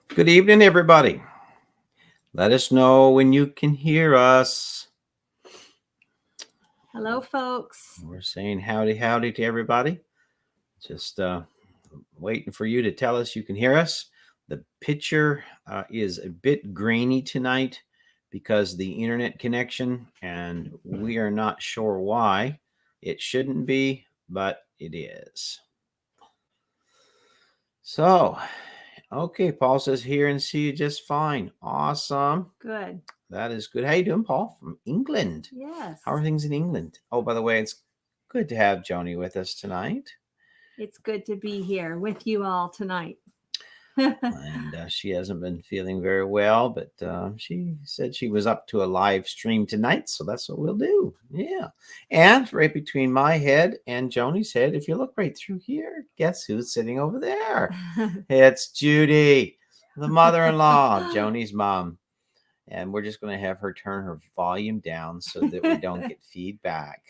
Good evening, everybody. Let us know when you can hear us. Hello, folks. We're saying howdy to everybody. Just waiting for you to tell us you can hear us. The picture is a bit grainy tonight because of the internet connection, and we are not sure why. It shouldn't be, but it is. So, okay, Paul says hear and see you just fine. Awesome. Good. That is good. How you doing, Paul? From England. Yes. How are things in England? Oh, by the way, it's good to have Joni with us tonight. It's good to be here with you all tonight. And she hasn't been feeling very well, but she said she was up to a live stream tonight, so that's what we'll do. Yeah. And right between my head and Joni's head, if you look right through here, guess who's sitting over there? It's Judy, the mother-in-law, Joni's mom. And we're just going to have her turn her volume down so that we don't get feedback.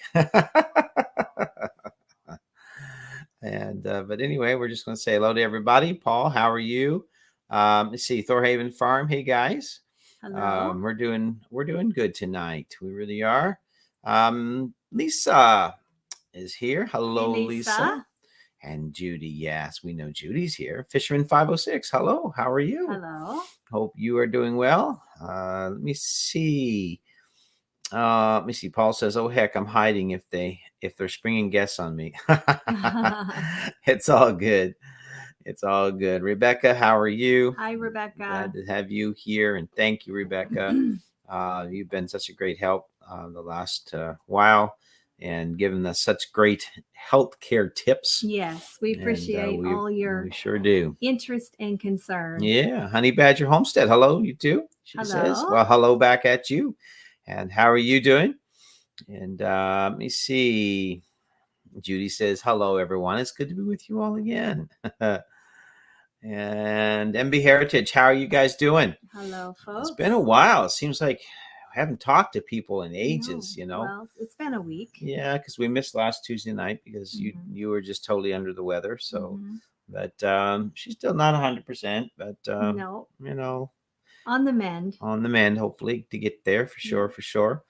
And but anyway, we're just going to say hello to everybody. Paul, how are you? Let's see, Thorhaven Farm. Hey guys, Hello. we're doing good tonight. We really are. Lisa is here. Hello, Hey, Lisa. And Judy. Yes, we know Judy's here. Fisherman 506. Hello, how are you? Hello. Hope you are doing well. Let me see. Paul says, "Oh heck, I'm hiding if they're springing guests on me." It's all good. It's all good. Rebecca, how are you? Hi, Rebecca. Glad to have you here, and thank you, Rebecca. You've been such a great help the last while, and given us such great healthcare tips. Yes, we appreciate all your we sure do interest and concern. Yeah, Honey Badger Homestead. Hello, you too. She says, "Well, hello back at you." And how are you doing? And let me see. Judy says, "Hello, everyone. It's good to be with you all again." And MB Heritage, how are you guys doing? Hello, folks. It's been a while. It seems like I haven't talked to people in ages, No. Well, it's been a week. Yeah, because we missed last Tuesday night because you were just totally under the weather. So, but she's still not 100%, but no, on the mend. On the mend, hopefully to get there for sure, for sure.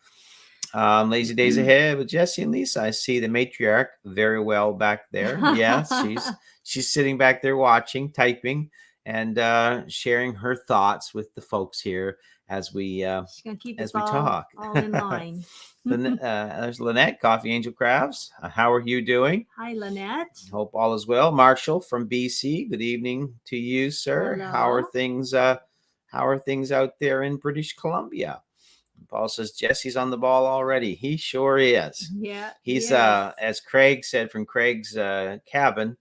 Lazy days ahead with Jesse and Lisa. I see the matriarch very well back there. Yes, she's sitting back there watching, typing, and sharing her thoughts with the folks here as we talk. All in line. There's Lynette, Coffee Angel Crafts. How are you doing? Hi, Lynette. Hope all is well. Marshall from BC. Good evening to you, sir. Hello. How are things? How are things out there in British Columbia? Paul says Jesse's on the ball already. He sure is. Yeah. He's as Craig said from Craig's cabin,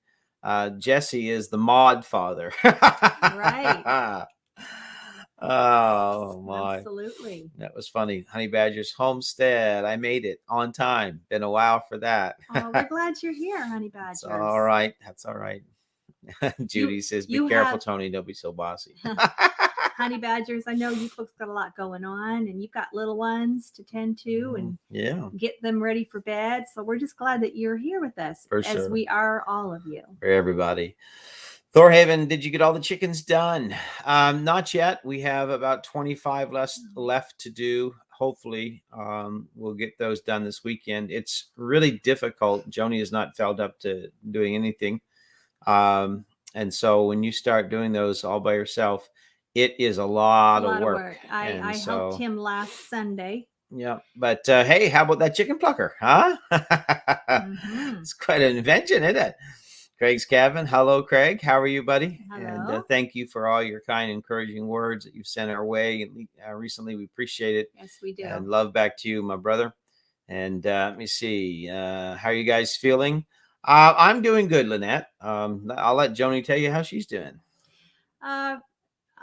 Jesse is the mod father. Right. Oh my. Absolutely. That was funny. Honey Badger's Homestead. I made it on time. Been a while for that. Oh, we're glad you're here, Honey Badgers. That's all right. That's all right. Judy says, "Be careful, Tony. Don't be so bossy." Honey Badgers, I know you folks got a lot going on, and you've got little ones to tend to, and get them ready for bed. So we're just glad that you're here with us, as we are all of you. For everybody. Thorhaven, did you get all the chickens done? Not yet. We have about 25 left to do. Hopefully, we'll get those done this weekend. It's really difficult. Joni has not felt up to doing anything. And so when you start doing those all by yourself, it is a lot of work. I helped him last Sunday. Yeah, but hey, how about that chicken plucker, huh? It's quite an invention, isn't it? Craig's cabin. Hello, Craig. How are you, buddy? Hello. And thank you for all your kind, encouraging words that you've sent our way recently. We appreciate it. Yes, we do. And love back to you, my brother. And let me see. How are you guys feeling? I'm doing good, Lynette. I'll let Joni tell you how she's doing.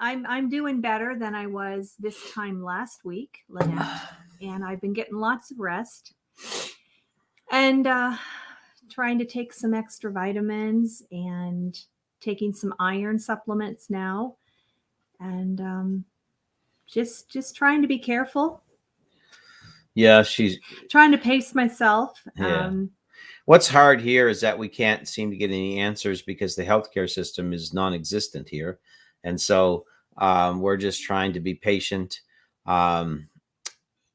I'm doing better than I was this time last week, Lynette, and I've been getting lots of rest and trying to take some extra vitamins and taking some iron supplements now, and just trying to be careful. Yeah, she's trying to pace myself. Yeah. What's hard here is that we can't seem to get any answers because the healthcare system is non-existent here. And so We're just trying to be patient. Um,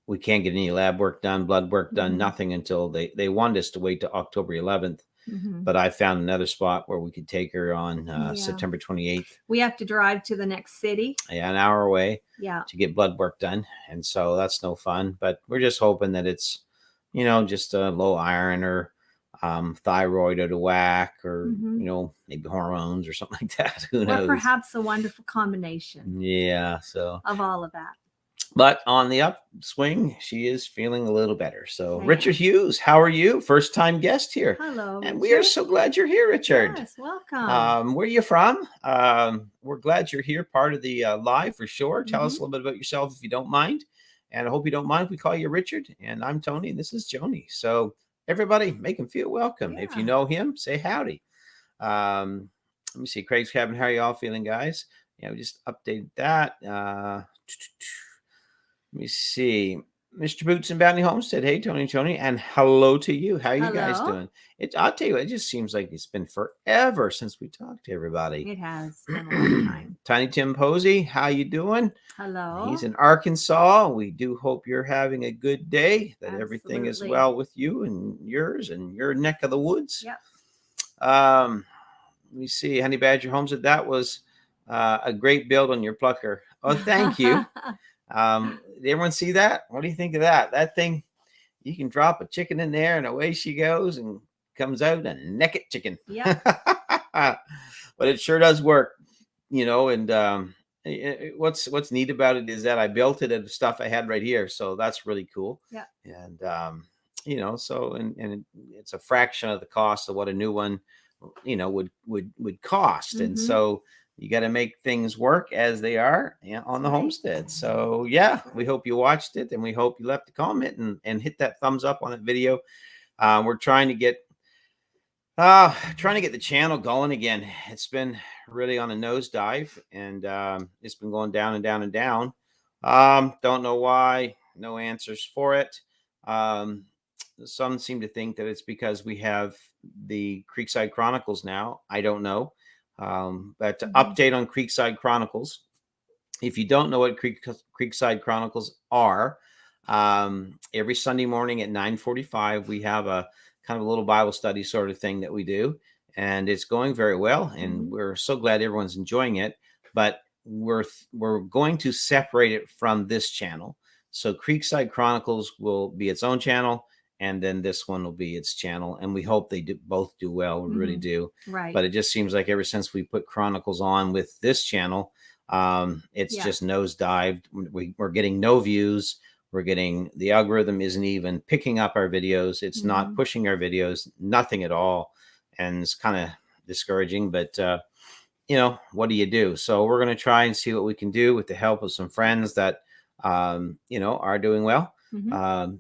we can't get any lab work done, blood work done, nothing until they wanted us to wait to October 11th. But I found another spot where we could take her on September 28th. We have to drive to the next city. Yeah, an hour away. Yeah. To get blood work done. And so that's no fun. But we're just hoping that it's, just a low iron or thyroid out of whack or, maybe hormones or something like that. Who knows? Or perhaps a wonderful combination. Yeah. So of all of that. But on the upswing, she is feeling a little better. So, Richard Hughes, how are you? First time guest here. Hello. And we are so glad you're here, Richard. Yes, welcome. Where are you from? We're glad you're here, part of the live for sure. Tell us a little bit about yourself if you don't mind. And I hope you don't mind if we call you Richard. And I'm Tony, and this is Joni. So, everybody, make him feel welcome. Yeah. If you know him, say howdy. Let me see. Craig's cabin. How are you all feeling, guys? Yeah, we just updated that. Let me see. Mr. Boots and Bounty Homestead. Hey, Tony, and hello to you. How are you guys doing? I'll tell you, it just seems like it's been forever since we talked to everybody. It has been a long time. Tiny Tim Posey, how you doing? Hello. He's in Arkansas. We do hope you're having a good day, that everything is well with you and yours and your neck of the woods. Yep. Let me see. Honey Badger Homestead, that was a great build on your Plucker. Oh, thank you. Did everyone see that? What do you think of that? That thing, you can drop a chicken in there and away she goes and comes out a naked chicken. Yeah. But it sure does work, and what's neat about it is that I built it out of stuff I had right here. So that's really cool. Yeah. And, so, and it's a fraction of the cost of what a new one, would cost. And so, you got to make things work as they are on the homestead. So, yeah, we hope you watched it, and we hope you left a comment and hit that thumbs up on that video. We're trying to get the channel going again. It's been really on a nosedive, and it's been going down and down and down. Don't know why. No answers for it. Some seem to think that it's because we have the Creekside Chronicles now. I don't know. But to update on Creekside Chronicles, if you don't know what Creekside Chronicles are, every Sunday morning at 9:45, we have a kind of a little Bible study sort of thing that we do, and it's going very well, and we're so glad everyone's enjoying it. But we're going to separate it from this channel. So Creekside Chronicles will be its own channel, and then this one will be its channel, and we hope they both do well. We really do. Right. But it just seems like ever since we put Chronicles on with this channel, it's just nosedived. We're getting no views. The algorithm isn't even picking up our videos. It's not pushing our videos, nothing at all. And it's kind of discouraging, but what do you do? So we're going to try and see what we can do with the help of some friends that, are doing well.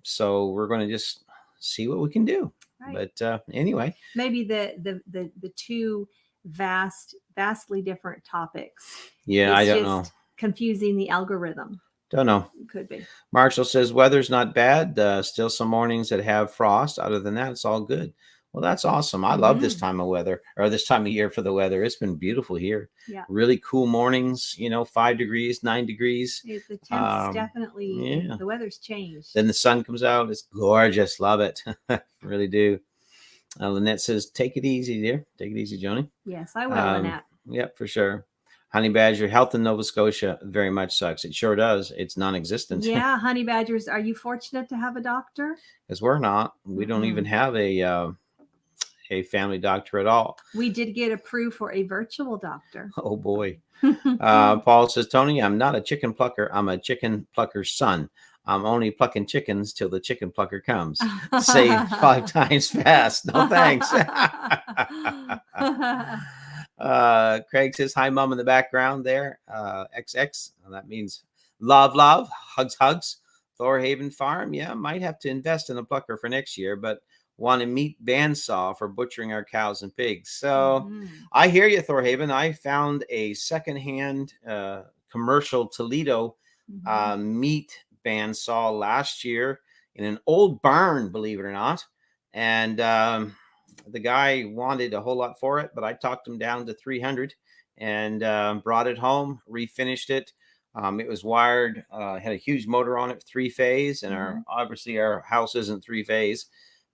So we're going to just see what we can do. Right. But anyway, maybe the two vastly different topics. Yeah, I don't know. Confusing the algorithm. Don't know. Could be. Marshall says weather's not bad. Still some mornings that have frost. Other than that, it's all good. Well, that's awesome. I love this time of weather, or this time of year for the weather. It's been beautiful here. Yeah. Really cool mornings, 5 degrees, 9 degrees. The temps definitely, the weather's changed. Then the sun comes out. It's gorgeous. Love it. Really do. Lynette says, take it easy, dear. Take it easy, Joni. Yes, I will, Lynette. Yep, for sure. Honey Badger, health in Nova Scotia very much sucks. It sure does. It's non-existent. Yeah, honey badgers, are you fortunate to have a doctor? Because we're not. We don't even have a family doctor at all. We did get approved for a virtual doctor. Oh boy. Paul says, Tony, I'm not a chicken plucker. I'm a chicken plucker's son. I'm only plucking chickens till the chicken plucker comes. Say 5 times fast. No thanks. Craig says, hi, Mom, in the background there. XX. That means love, hugs. Thorhaven Farm. Yeah, might have to invest in a plucker for next year, but want a meat bandsaw for butchering our cows and pigs. So I hear you, Thorhaven. I found a secondhand commercial Toledo meat bandsaw last year in an old barn, believe it or not. And the guy wanted a whole lot for it, but I talked him down to 300, and brought it home, refinished it. It was wired, had a huge motor on it, 3-phase, and obviously our house isn't 3-phase,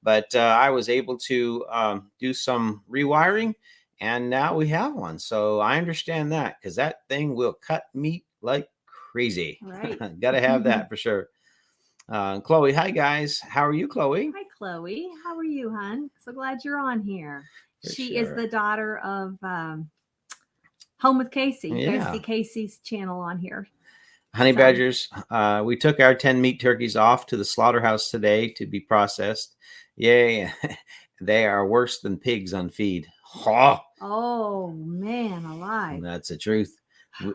but I was able to do some rewiring, and now we have one. So I understand that, because that thing will cut meat like crazy. Right. Got to have that for sure. Chloe, hi guys. How are you, Chloe? Hi, Chloe. How are you, hon? So glad you're on here. For She is sure. the daughter of Home with Casey. You guys Yeah. see Casey's channel on here. Honey So- badgers, we took our 10 meat turkeys off to the slaughterhouse today to be processed. Yay. They are worse than pigs on feed. Oh, man, alive. That's the truth.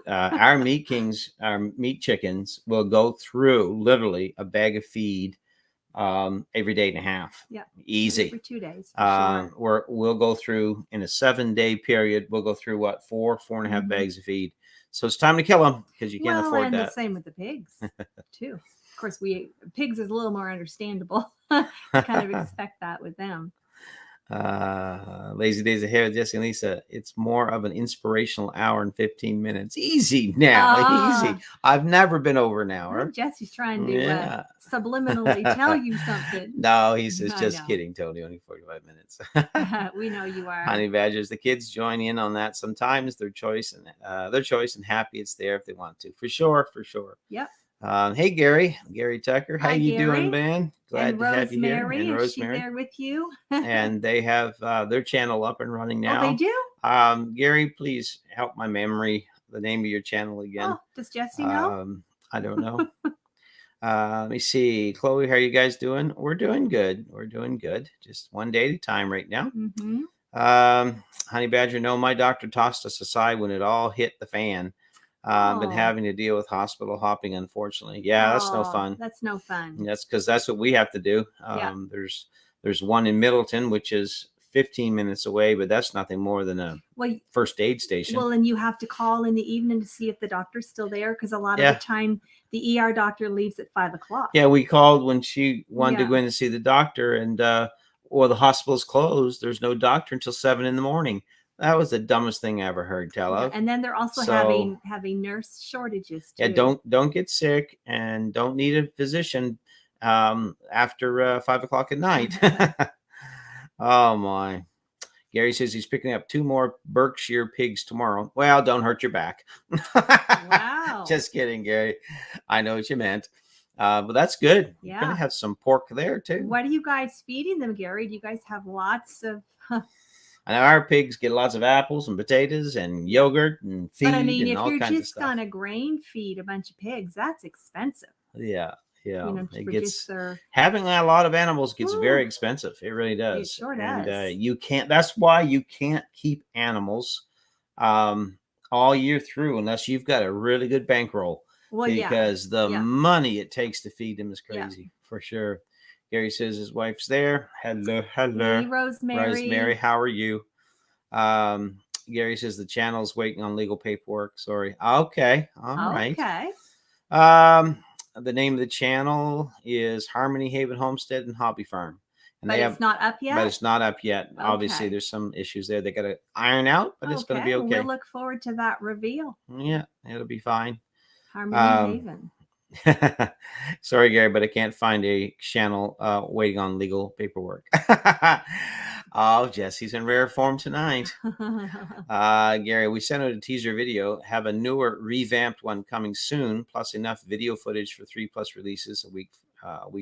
Our meat kings, our meat chickens will go through literally a bag of feed every day and a half. Yeah. Easy. Every 2 days. For sure. We'll go through in a 7-day period. We'll go through what, 4.5 Mhm. bags of feed. So it's time to kill them, because you can't afford and that. the same with the pigs too. Of course, pigs is a little more understandable. Kind of expect that with them. Lazy Days Ahead with Jesse and Lisa. It's more of an inspirational hour and 15 minutes. Easy now. Easy. I've never been over an I hour. think Jesse's trying to subliminally tell you something. No, he says, I just know. kidding, Tony. Only 45 minutes. We know you are. Honey badgers, the kids join in on that sometimes. Their choice, and happy it's there if they want to. For sure. Yep. Hey Gary Tucker, how Hi, you Gary. doing, man? Glad And to have you here. Rosemary, And is she Rosemary, there with you? and they have their channel up and running now. Oh, they do? Gary, please help my memory. The name of your channel again. Oh, does Jesse know? I don't know. Let me see. Chloe, how are you guys doing? We're doing good. Just one day at a time right now. Mm-hmm. Honey badger, no, my doctor tossed us aside when it all hit the fan. Been having to deal with hospital hopping, unfortunately. Yeah, that's no fun. That's no fun. That's because that's what we have to do. There's one in Middleton, which is 15 minutes away, but that's nothing more than a first aid station. Well, and you have to call in the evening to see if the doctor's still there, because a lot of the time the ER doctor leaves at 5 o'clock. Yeah, we called when she wanted to go in and see the doctor, and the hospital's closed. There's no doctor until 7 in the morning. That was the dumbest thing I ever heard tell of. And then they're also having nurse shortages too. Yeah, don't get sick and don't need a physician after 5 o'clock at night. Oh my. Gary says he's picking up 2 more Berkshire pigs tomorrow. Well, don't hurt your back. Wow. Just kidding, Gary. I know what you meant. But that's good. Yeah. You're gonna have some pork there too. What are you guys feeding them, Gary? Do you guys have lots of I know our pigs get lots of apples and potatoes and yogurt and feed. But I mean, and if all you're kinds of just stuff. gonna grain feed a bunch of pigs, that's expensive. Yeah. It gets having a lot of animals gets very expensive. It really does. It sure does. And you can't. That's why you can't keep animals all year through unless you've got a really good bankroll. Well, because the money it takes to feed them is crazy for sure. Gary says his wife's there. Hello. Hey, Rosemary, how are you? Gary says the channel's waiting on legal paperwork. Sorry. Okay. All right. Okay. The name of the channel is Harmony Haven Homestead and Hobby Farm. And it's not up yet? But it's not up yet. Okay. Obviously, there's some issues there they got to iron out, but it's going to be okay. We'll look forward to that reveal. Yeah, it'll be fine. Harmony Haven. Sorry, Gary, but I can't find a channel waiting on legal paperwork. Oh, Jesse's in rare form tonight. Gary, we sent out a teaser video. Have a newer, revamped one coming soon, plus enough video footage for 3+ releases a week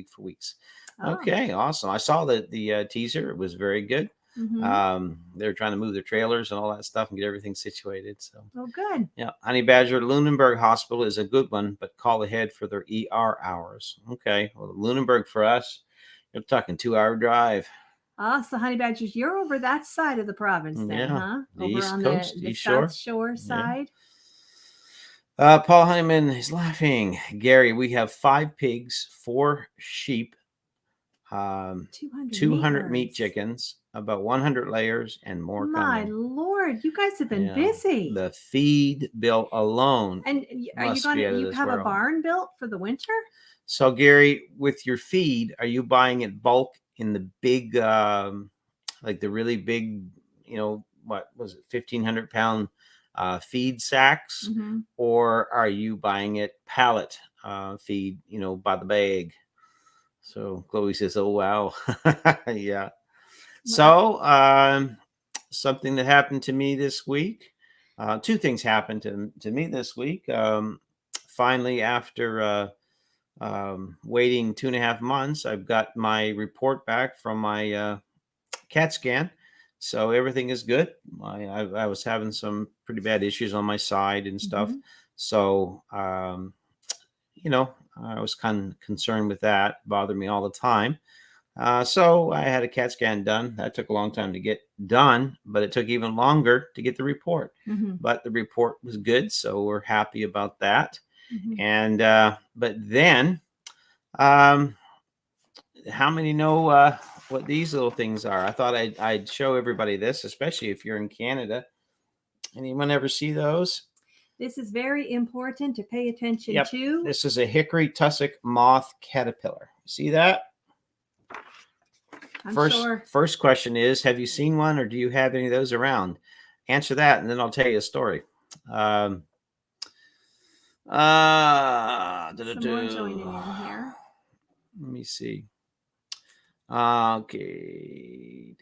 for weeks. Oh. Okay, awesome. I saw the teaser. It was very good. Mm-hmm. They're trying to move their trailers and all that stuff and get everything situated. So, good. Yeah, Honey Badger, Lunenburg Hospital is a good one, but call ahead for their ER hours. Okay, well, Lunenburg for us, you're talking 2-hour drive. So Honey Badgers, you're over that side of the province then, huh? The over East on Coast, the East South Shore side. Paul Honeyman is laughing. Gary, we have 5 pigs, 4 sheep, 200 meat chickens, about 100 layers, and more coming. My Lord, you guys have been busy. The feed bill alone. And are you going to have a barn built for the winter? So, Gary, with your feed, are you buying it bulk in the big, like the really big, what was it, 1,500 pound feed sacks, Mhm. or are you buying it pallet feed, by the bag? So Chloe says, "Oh wow." Yeah. Well, So something that happened to me this week. Two things happened to me this week. Finally, after waiting 2.5 months, I've got my report back from my CAT scan. So everything is good. I was having some pretty bad issues on my side and stuff. mhm. So, I was kind of concerned with that. It bothered me all the time. So I had a CAT scan done. That took a long time to get done, but it took even longer to get the report. Mhm. But the report was good, so we're happy about that. Mhm. And but then, um, how many know what these little things are? I thought I'd show everybody this, especially if you're in Canada. Anyone ever see those? This is very important to pay attention Yep. to. This is a Hickory Tussock Moth Caterpillar. See that? I'm First, sure. first question is, have you seen one or do you have any of those around? Answer that, and then I'll tell you a story. Some more joining in here. Let me see. Okay.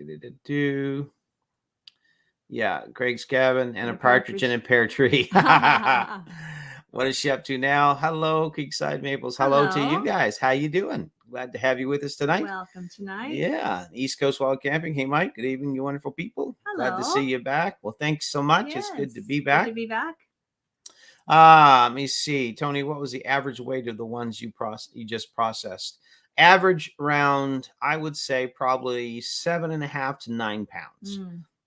Yeah, Craig's cabin and a partridge in a pear tree. What is she up to now? Hello, Creekside Maples. Hello to you Hello. guys. How you doing? Glad to have you with us tonight. Welcome tonight. Yeah, East Coast Wild Camping. Hey, Mike. Good evening, you wonderful people. Glad to Hello. see you back. Well, thanks so much. Yes. It's good to be Good back. to be back. Let me see, Tony. What was the average weight of the ones you just processed? Average round, I would say probably 7.5 to 9 pounds.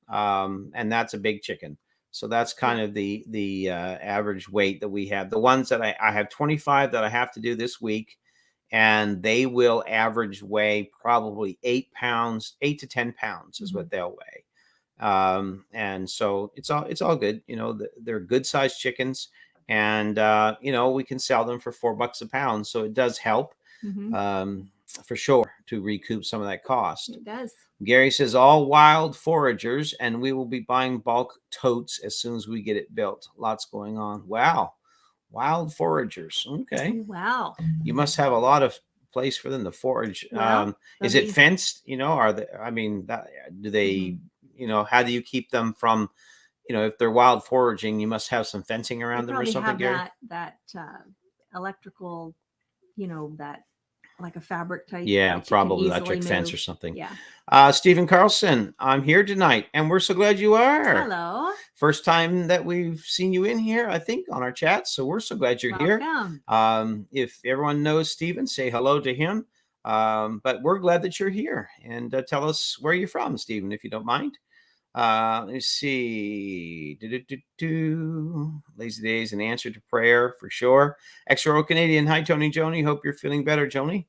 And that's a big chicken. So that's kind of the average weight that we have. The ones that I have 25 that I have to do this week, and they will average weigh probably 8 pounds, 8 to 10 pounds is what they'll weigh. And so it's all good. They're good sized chickens, and we can sell them for $4 a pound. So it does help, for sure, to recoup some of that cost. It does. Gary says all wild foragers, and we will be buying bulk totes as soon as we get it built. Lots going on. Wow. Wild foragers. Okay. Wow. You must have a lot of place for them to forage. Well, is it fenced? Are they, do they, how do you keep them from, if they're wild foraging, you must have some fencing around them or something, Gary? That electrical, that like a fabric type. Yeah, probably electric fence or something. Yeah. Stephen Carlson, I'm here tonight, and we're so glad you are. Hello. First time that we've seen you in here, I think, on our chat. So we're so glad you're Welcome. here. If everyone knows Stephen, say hello to him. But we're glad that you're here, and tell us where you're from, Stephen, if you don't mind. Let's see. Lazy days, an answer to prayer for sure. Extra Canadian. Hi, Tony Joni. Hope you're feeling better, Joni.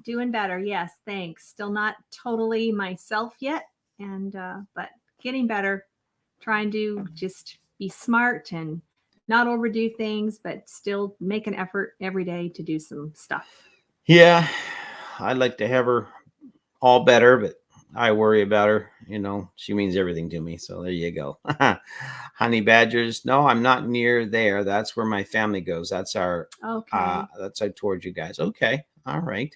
Doing better. Yes. Thanks. Still not totally myself yet. But getting better, trying to just be smart and not overdo things, but still make an effort every day to do some stuff. Yeah. I'd like to have her all better, but I worry about her. She means everything to me. So there you go. Honey badgers. No, I'm not near there. That's where my family goes. That's that's towards you guys. Okay. All right.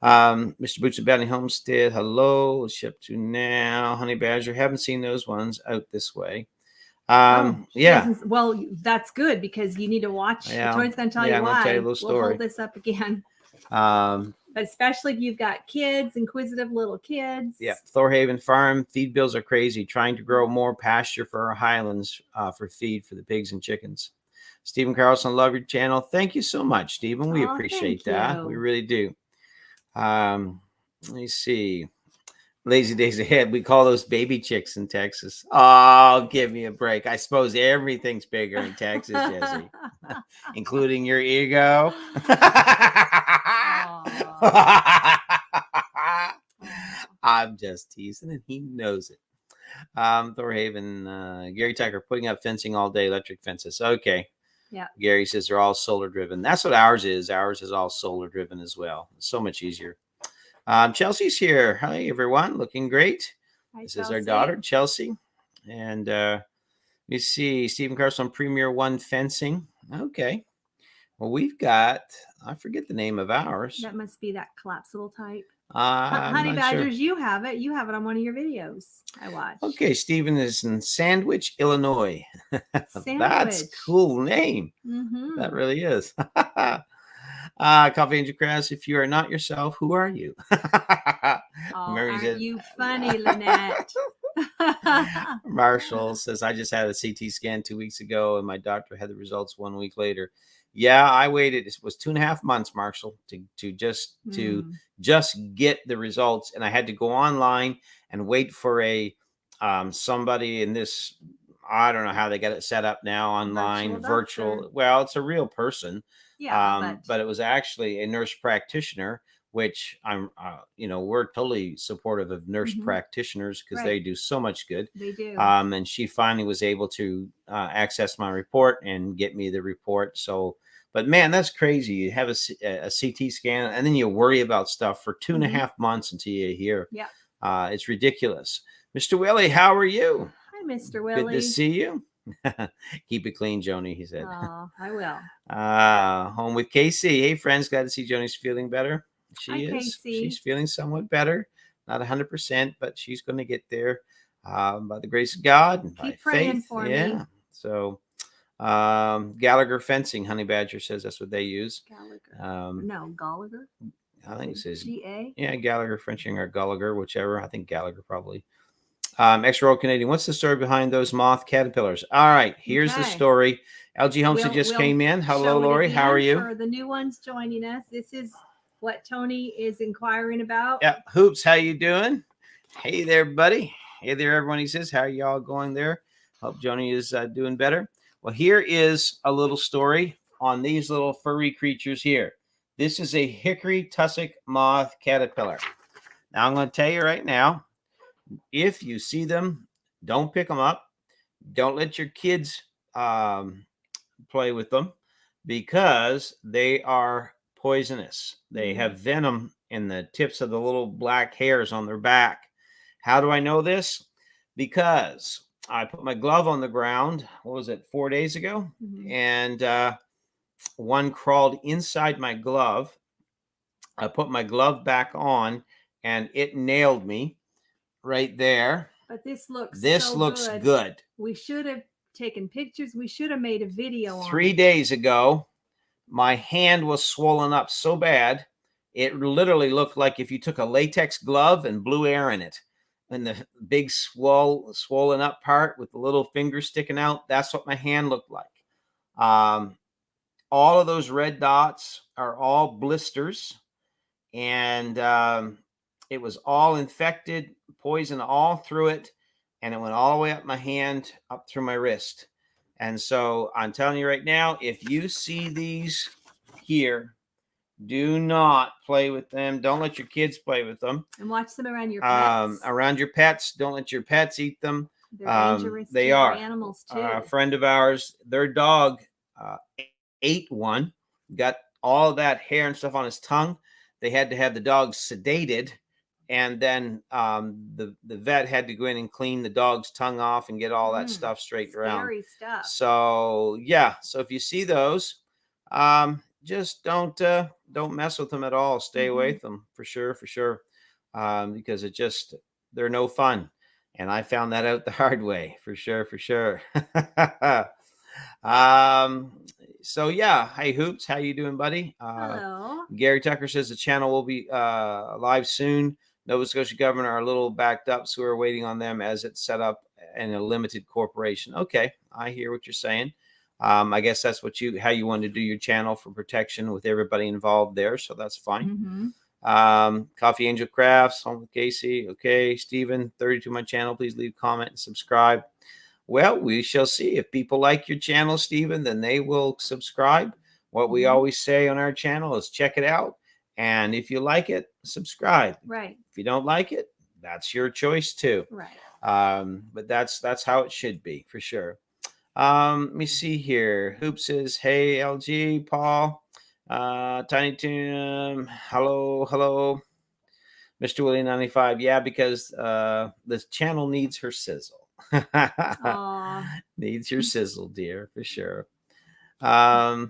Mr. Boots of Bounty Homestead. Hello. Ship to now. Honey badger. Haven't seen those ones out this way. Yeah. Well, that's good because you need to watch. Yeah. Tony's going to tell you why. I'm going to tell you a little story. We'll hold this up again. But especially if you've got kids, inquisitive little kids. Yeah. Thorhaven Farm. Feed bills are crazy. Trying to grow more pasture for our highlands for feed for the pigs and chickens. Stephen Carlson, love your channel. Thank you so much, Stephen. We appreciate that. We really do. Let me see. Lazy days ahead. We call those baby chicks in Texas. Oh, give me a break. I suppose everything's bigger in Texas, Jesse, including your ego. I'm just teasing, and he knows it. Thorhaven, Gary Tucker, putting up fencing all day, electric fences. Okay. Yeah. Gary says they're all solar driven. That's what ours is. Ours is all solar driven as well. It's so much easier. Chelsea's here. Hi, everyone. Looking great. Hi, this is our daughter, Chelsea. And You see, Stephen Carson, Premier One Fencing. Okay. Well, we've got, I forget the name of ours. That must be that collapsible type. I'm Honey not Badgers, sure. you have it. You have it on one of your videos I watched. Okay, Stephen is in Sandwich, Illinois. That's Sandwich. a cool name. Mm-hmm. That really is. Coffee Angel Crass, if you are not yourself, who are you? Aren't you funny, Lynette? Marshall says, I just had a CT scan 2 weeks ago and my doctor had the results 1 week later. Yeah, I waited. It was 2.5 months, Marshall, to just get the results. And I had to go online and wait for a somebody in this. I don't know how they got it set up now online, virtual. Well, it's a real person. Yeah, but it was actually a nurse practitioner, which I'm, we're totally supportive of nurse practitioners because they do so much good. They do. And she finally was able to access my report and get me the report. So, but man, that's crazy. You have a CT scan and then you worry about stuff for 2.5 months until you hear. Yeah. It's ridiculous. Mr. Willie, how are you? Hi, Mr. Willie. Good to see you. Keep it clean, Joni, he said. Oh, I will. Home with Casey. Hey, friends. Glad to see Joni's feeling better. She is. Casey. She's feeling somewhat better. Not 100%, but she's going to get there by the grace of God and by praying faith. For yeah. me. So Gallagher Fencing, Honey Badger says that's what they use. Gallagher. No, Gallagher. I think it says G-A. Yeah, Gallagher Fencing or Gallagher, whichever. I think Gallagher probably. Extra Old Canadian. What's the story behind those moth caterpillars? All right, here's the story. LG Homestead just came in. Hello, Lori. How are you? For the new ones joining us, this is what Tony is inquiring about. Yeah, Hoops, how you doing? Hey there, buddy. Hey there, everyone. He says, how are y'all going there? Hope Joni is doing better. Well, here is a little story on these little furry creatures here. This is a hickory tussock moth caterpillar. Now, I'm going to tell you right now, if you see them, don't pick them up. Don't let your kids play with them because they are poisonous. They have venom in the tips of the little black hairs on their back. How do I know this? Because I put my glove on the ground, 4 days ago? And one crawled inside my glove. I put my glove back on and it nailed me right there. But this looks good. We should have taken pictures. We should have made a video 3 days ago, my hand was swollen up so bad, it literally looked like if you took a latex glove and blew air in it. And the big swollen up part with the little finger sticking out, that's what my hand looked like. All of those red dots are all blisters. And it was all infected, poison all through it, and it went all the way up my hand, up through my wrist. And so I'm telling you right now, if you see these here, do not play with them. Don't let your kids play with them. And watch them around your pets. Around your pets. Don't let your pets eat them. They're dangerous to animals too. A friend of ours, their dog ate one, got all that hair and stuff on his tongue. They had to have the dog sedated, and then the vet had to go in and clean the dog's tongue off and get all that stuff straightened around. Scary stuff. So yeah, so if you see those, just don't mess with them at all. Stay away from them for sure, because they're no fun, and I found that out the hard way for sure. So yeah, hey Hoops, how you doing, buddy? Hello. Gary Tucker says the channel will be live soon. Nova Scotia government are a little backed up, so we're waiting on them as it's set up in a limited corporation. Okay, I hear what you're saying. I guess that's how you want to do your channel for protection with everybody involved there, so that's fine. Coffee Angel Crafts, Home with Casey. Okay, Stephen, 32 my channel. Please leave a comment and subscribe. Well, we shall see. If people like your channel, Stephen, then they will subscribe. What we always say on our channel is check it out. And if you like it, subscribe. Right. If you don't like it, that's your choice too. Right. But that's how it should be for sure. Let me see here. Hoop says, hey, LG, Paul, Tiny Tim, hello. Mr. Willie 95. Yeah, because the channel needs her sizzle. Aw. Needs your sizzle, dear, for sure. Let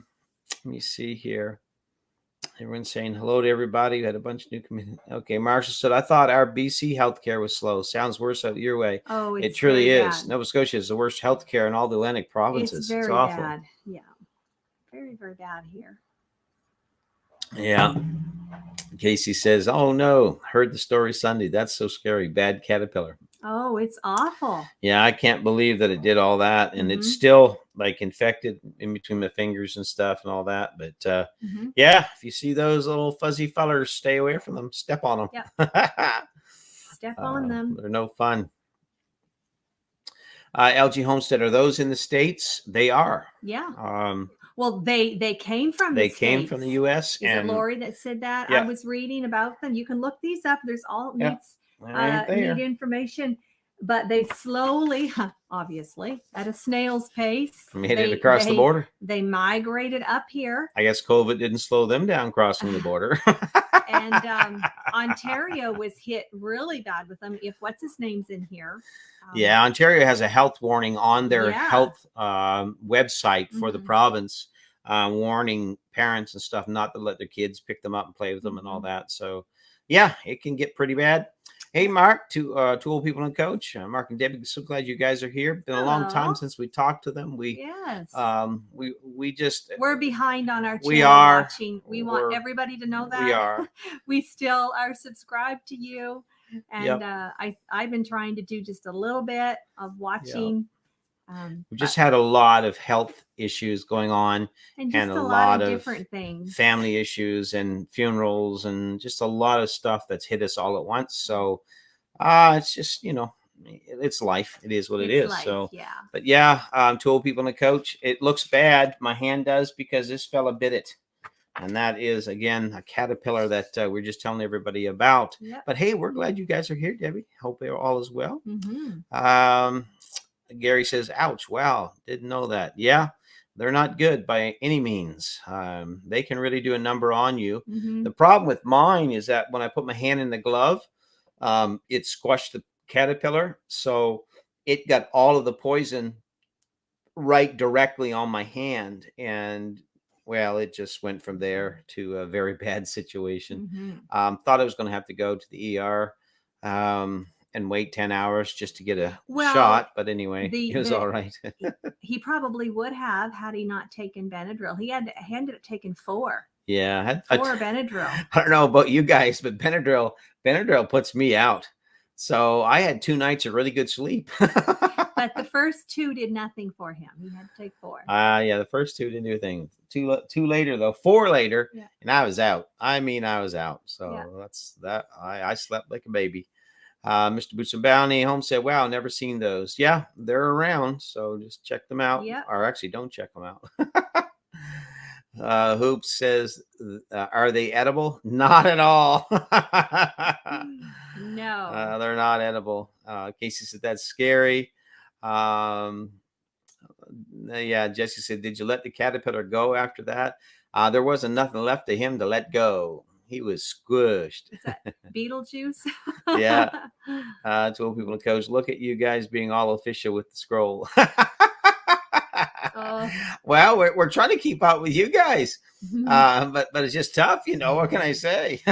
me see here. Everyone's saying hello to everybody. We had a bunch of new Okay, Marshall said, I thought our BC healthcare was slow. Sounds worse out your way. Oh, It it's truly very is. bad. Nova Scotia is the worst healthcare in all the Atlantic provinces. It's very awful. bad. Yeah. Very, very bad here. Yeah. Casey says, oh no, heard the story Sunday. That's so scary. Bad caterpillar. Oh, it's awful. Yeah, I can't believe that it did all that. And it's Mhm. still like infected in between my fingers and stuff and all that. But Mhm. yeah, if you see those little fuzzy fellers, stay away from them. Step on them. Yep. Step on them. They're no fun. LG Homestead, are those in the States? They are. Yeah. Um, Well, they came from they the came States. from the U.S. Is it Lori that said that? Yeah. I was reading about them. You can look these up. There's all Yeah. neat information, but they slowly, obviously, at a snail's pace, made it across the border. They migrated up here. I guess COVID didn't slow them down crossing the border. And Ontario was hit really bad with them. If what's his name's in here. Yeah, Ontario has a health warning on their health website for the province, warning parents and stuff not to let their kids pick them up and play with them and all that. So, yeah, it can get pretty bad. Hey, Mark, two old people and coach. Mark and Debbie, so glad you guys are here. Been a long time since we talked to them. We we're behind on our channel. We are watching. We want everybody to know that we are. We still are subscribed to you, and I've been trying to do just a little bit of watching. We just had a lot of health issues going on, and a lot of different things, family issues and funerals, and just a lot of stuff that's hit us all at once. So it's just, it's life. It is what it is. Life, so but two old people and a coach. It looks bad. My hand does, because this fella bit it. And that is, again, a caterpillar that we're just telling everybody about. Yep. But hey, we're glad you guys are here, Debbie. Hope all is well. Gary says, ouch, wow, didn't know that. Yeah, they're not good by any means. They can really do a number on you. The problem with mine is that when I put my hand in the glove, it squashed the caterpillar. So it got all of the poison right directly on my hand. And, well, it just went from there to a very bad situation. Thought I was going to have to go to the ER. And wait 10 hours just to get a shot. But anyway, it was all right. He probably would have had he not taken Benadryl. He ended up taking 4. Yeah. 4 Benadryl. I don't know about you guys, but Benadryl puts me out. So I had 2 nights of really good sleep. But the first 2 did nothing for him. He had to take 4. Yeah, the first 2 didn't do a thing. 2 later, though, 4 later, and I was out. I mean, I was out. So that's that. I slept like a baby. Mr. Boots and Bounty Home said, wow, never seen those. Yeah, they're around. So just check them out. Or actually, don't check them out. Hoops says, are they edible? Not at all. No. They're not edible. Casey said, that's scary. Jesse said, did you let the caterpillar go after that? There wasn't nothing left of him to let go. He was squished. Is that Beetlejuice? Yeah. 12 people in coach. Look at you guys being all official with the scroll. Well, we're trying to keep up with you guys. But it's just tough, what can I say?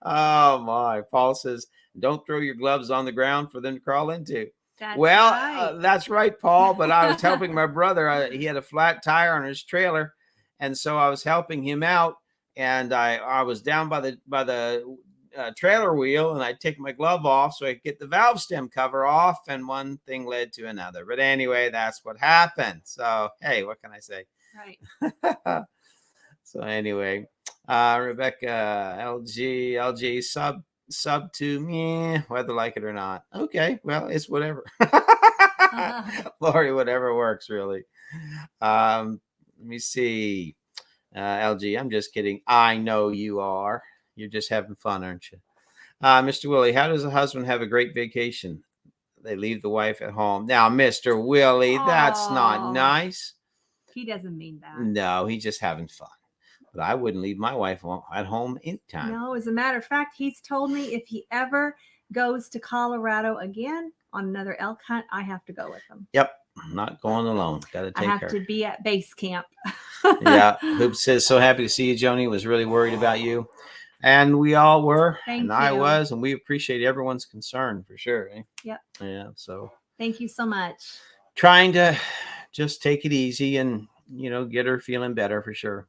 Oh my. Paul says, don't throw your gloves on the ground for them to crawl into. That's right. That's right, Paul. But I was helping my brother. He had a flat tire on his trailer. And so I was helping him out. And I was down by the trailer wheel, and I take my glove off so I could get the valve stem cover off, and one thing led to another. But anyway, that's what happened. So hey, what can I say? Right. So anyway, Rebecca, LG sub to me, whether like it or not. Okay, well, it's whatever. Lori, whatever works, really. Let me see. LG, I'm just kidding. I know you are. You're just having fun, aren't you? Mr. Willie, how does a husband have a great vacation? They leave the wife at home. Now, Mr. Willie, that's not nice. He doesn't mean that. No, he's just having fun. But I wouldn't leave my wife at home anytime. No, as a matter of fact, he's told me if he ever goes to Colorado again on another elk hunt, I have to go with them. Yep. Not going alone. Got to I take have her. to be at base camp. Yeah. Hoop says, so happy to see you, Joni. Was really worried about you. And we all were. Thank and I you. was. And we appreciate everyone's concern for sure. Eh? Yep. Yeah. So Thank you so much. trying to just take it easy and, get her feeling better for sure.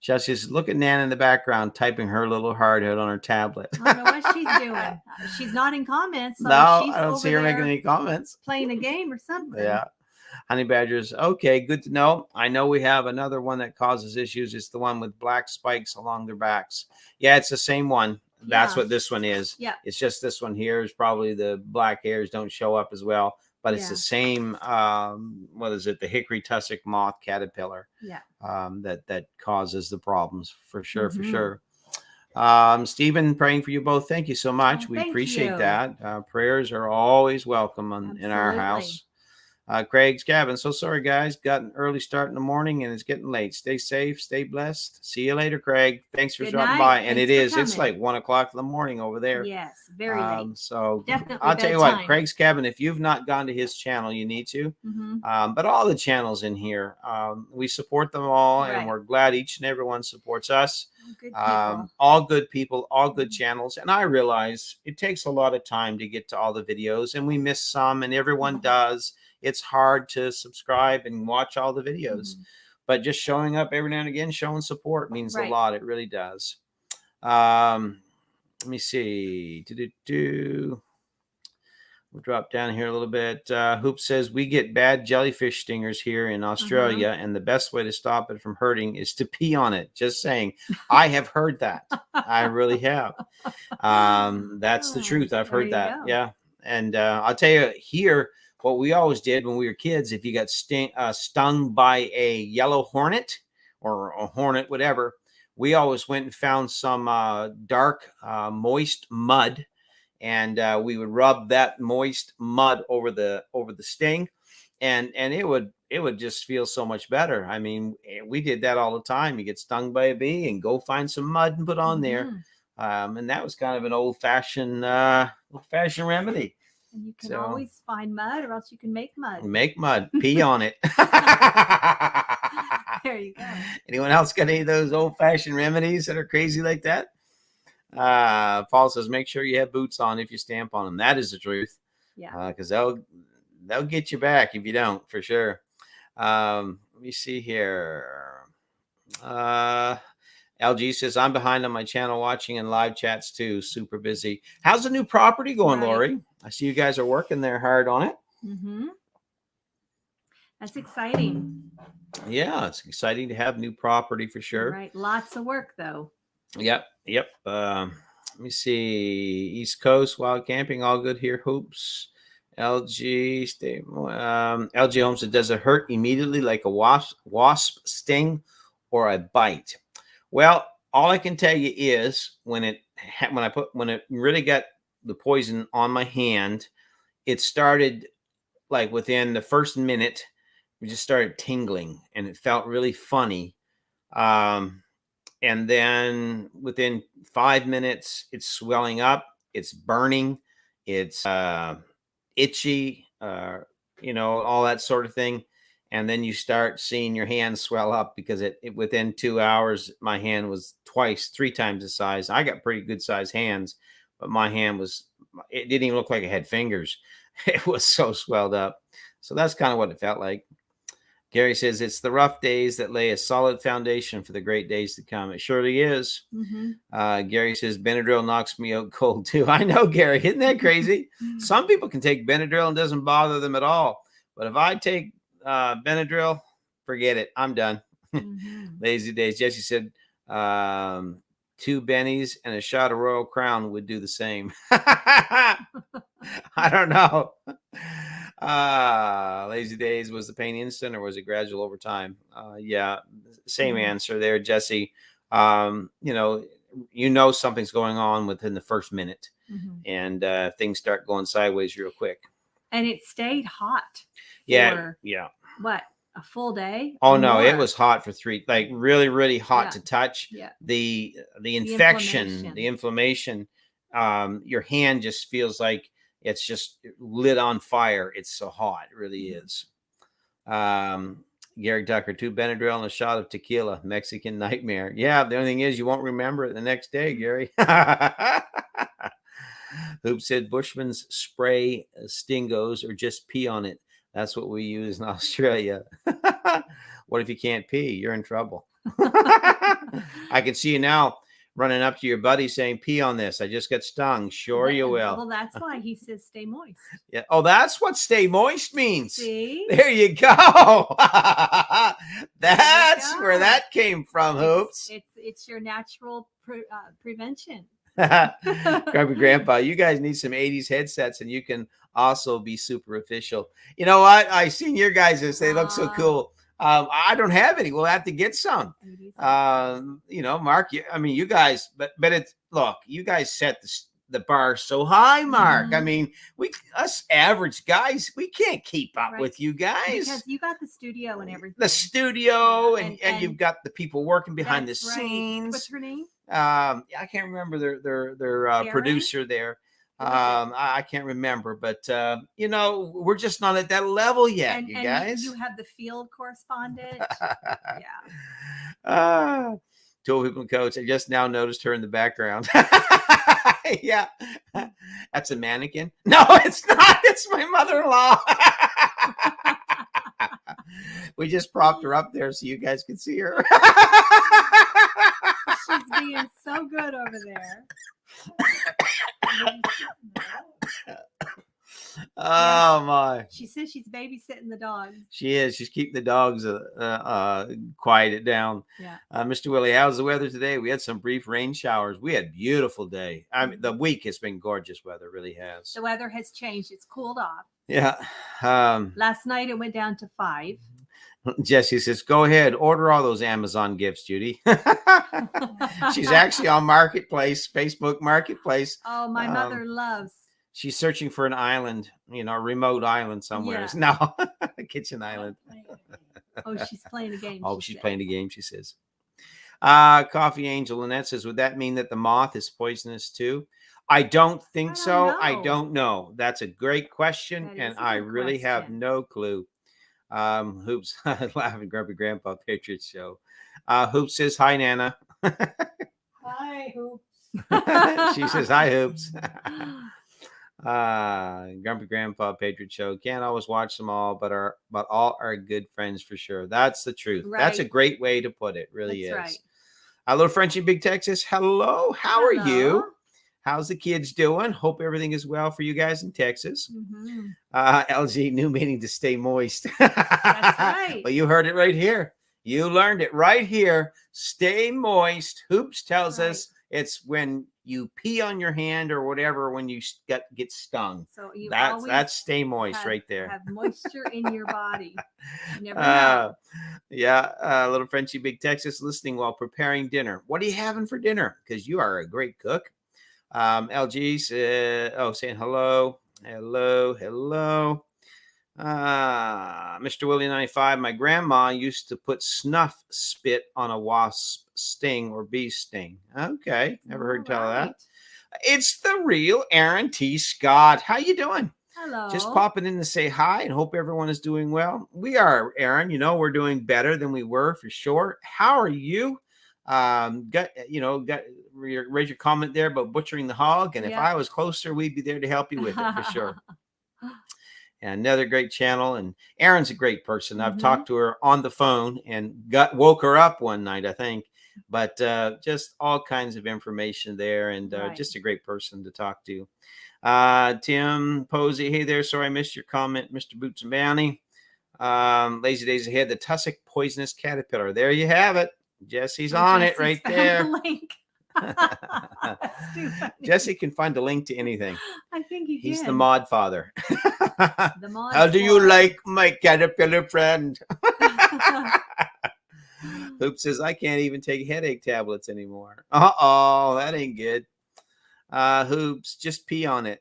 Jesse's look at Nan in the background typing her little hardhead on her tablet. I don't know what she's doing. She's not in comments. So No, she's I don't see her making any comments. Playing a game or something. Yeah. Honey badgers. Okay, good to know. I know we have another one that causes issues. It's the one with black spikes along their backs. Yeah, it's the same one. That's what this one is. Yeah. It's just this one here is probably the black hairs don't show up as well, but it's the same. What is it? The Hickory Tussock Moth Caterpillar. Yeah. That causes the problems for sure. For sure. Stephen, praying for you both. Thank you so much. Oh, we appreciate that. Prayers are always welcome in our house. Craig's Gavin. So sorry, guys. Got an early start in the morning and it's getting late. Stay safe. Stay blessed. See you later, Craig. Thanks for dropping by. And it's like 1 o'clock in the morning over there. Yes, very late. So definitely I'll tell you what, Craig's Cabin, if you've not gone to his channel, you need to. But all the channels in here, we support them all, and we're glad each and every one supports us. Good people. All good people, all good channels. And I realize it takes a lot of time to get to all the videos, and we miss some, and everyone does. It's hard to subscribe and watch all the videos, but just showing up every now and again, showing support means a lot. It really does. Let me see. We'll drop down here a little bit. Hoop says, we get bad jellyfish stingers here in Australia, and the best way to stop it from hurting is to pee on it. Just saying. I have heard that. I really have. That's the truth. I've heard that. Yeah. And I'll tell you here, what we always did when we were kids, if you got stung by a yellow hornet or a hornet, whatever, we always went and found some dark, moist mud, and we would rub that moist mud over the sting, and it would just feel so much better. I mean, we did that all the time. You get stung by a bee and go find some mud and put on there, and that was kind of an old-fashioned remedy. And you can always find mud, or else you can make mud. Make mud. Pee on it. There you go. Anyone else got any of those old-fashioned remedies that are crazy like that? Paul says, make sure you have boots on if you stamp on them. That is the truth. Yeah. Because they'll get you back if you don't, for sure. Let me see here. LG says, I'm behind on my channel watching and live chats too. Super busy. How's the new property going, Lori? I see you guys are working there hard on it. That's exciting. Yeah, it's exciting to have new property for sure. Right. Lots of work, though. Yep. Let me see. East Coast, wild camping, all good here. Hoops. LG Holmes, does it hurt immediately like a wasp sting or a bite? Well, all I can tell you is when it really got the poison on my hand, it started like within the first minute, we just started tingling and it felt really funny. And then within 5 minutes, it's swelling up, it's burning, it's itchy, all that sort of thing. And then you start seeing your hand swell up because it within 2 hours, my hand was 3 times the size. I got pretty good sized hands, but my hand it didn't even look like it had fingers. It was so swelled up. So that's kind of what it felt like. Gary says, it's the rough days that lay a solid foundation for the great days to come. It surely is. Gary says, Benadryl knocks me out cold too. I know, Gary. Isn't that crazy? Some people can take Benadryl and it doesn't bother them at all. But if I take Benadryl, forget it. I'm done. Lazy days. Jesse said, 2 bennies and a shot of Royal Crown would do the same. I don't know. Lazy days, was the pain instant or was it gradual over time? Yeah, same answer there, Jesse. Something's going on within the first minute, and things start going sideways real quick. And it stayed hot. Yeah. What, a full day? Oh no, it was hot for 3, like really, really hot to touch. Yeah. The infection, the inflammation your hand just feels like it's just lit on fire. It's so hot. It really is. Gary Tucker, 2 Benadryl and a shot of tequila. Mexican nightmare. Yeah, the only thing is you won't remember it the next day, Gary. Hoop said Bushman's spray stingos or just pee on it. That's what we use in Australia. What if you can't pee? You're in trouble. I can see you now running up to your buddy saying, pee on this. I just got stung. Sure you will. Well, that's why he says stay moist. Yeah. Oh, that's what stay moist means. See? There you go. That's where that came from, Hoops. It's your natural prevention. Grandpa, Grandpa, you guys need some 80s headsets and you can also be super official. You know what? I seen your guys' they look so cool. I don't have any. We'll have to get some. You know, Mark, you guys, but it's, look, you guys set the bar so high, Mark. I mean, us average guys, we can't keep up with you guys. Because you got the studio and everything. The studio and you've got the people working behind the scenes. What's her name? I can't remember their producer there. I can't remember, but you know, we're just not at that level yet, you guys. You have the field correspondent. Two people coach. I just now noticed her in the background. Yeah, that's a mannequin. No, it's not. It's my mother-in-law. We just propped her up there so you guys can see her. She's being so good over there. Oh my! She says she's babysitting the dogs. She is. She's keeping the dogs quieted down. Yeah. Mr. Willie, how's the weather today? We had some brief rain showers. We had a beautiful day. I mean, the week has been gorgeous weather. It really has. The weather has changed. It's cooled off. Yeah. Last night it went down to 5. Jesse says, go ahead, order all those Amazon gifts, Judy. She's actually on Marketplace, Facebook Marketplace. Oh, my mother loves. She's searching for an island, you know, a remote island somewhere. Yeah. No, a kitchen island. Oh, she's playing a game. Oh, she's playing a game, she says. Coffee Angel Lynette says, would that mean that the moth is poisonous too? I don't think so. I don't know. That's a great question, and I really have no clue. Hoops, laughing, Grumpy Grandpa Patriots show. Hoops says, hi, Nana. Hi, Hoops. She says, hi, Hoops. Grumpy Grandpa Patriot show. Can't always watch them all, but all are good friends for sure. That's the truth. Right. That's a great way to put it. Really is. Right. Hello, Frenchie Big Texas. Hello. How are you? How's the kids doing? Hope everything is well for you guys in Texas. LG, new meaning to stay moist. That's right. Well, you heard it right here. You learned it right here. Stay moist. Hoops tells us it's when you pee on your hand or whatever when you get stung. So that's stay moist right there. Have moisture in your body. You never know. Yeah, little Frenchie Big Texas listening while preparing dinner. What are you having for dinner? Because you are a great cook. LG saying hello. Mr. Willie 95, my grandma used to put snuff spit on a wasp sting or bee sting. Okay, never heard tell of that. It's the real Aaron T. Scott. How you doing? Hello. Just popping in to say hi and hope everyone is doing well. We are, Aaron. You know, we're doing better than we were for sure. How are you? Raise your comment there about butchering the hog, and if I was closer, we'd be there to help you with it for sure. And another great channel, and Erin's a great person. I've talked to her on the phone and woke her up one night, I think, but just all kinds of information there, and just a great person to talk to. Tim Posey, hey there, sorry I missed your comment, Mr. Boots and Bounty. Lazy Days Ahead, the Tussock poisonous caterpillar. There you have it. Jesse's on it right there. The link. Jesse can find a link to anything. I think he's the mod father. The mod How do you like my caterpillar friend? Hoops says, I can't even take headache tablets anymore. Uh-oh, that ain't good. Hoops, just pee on it.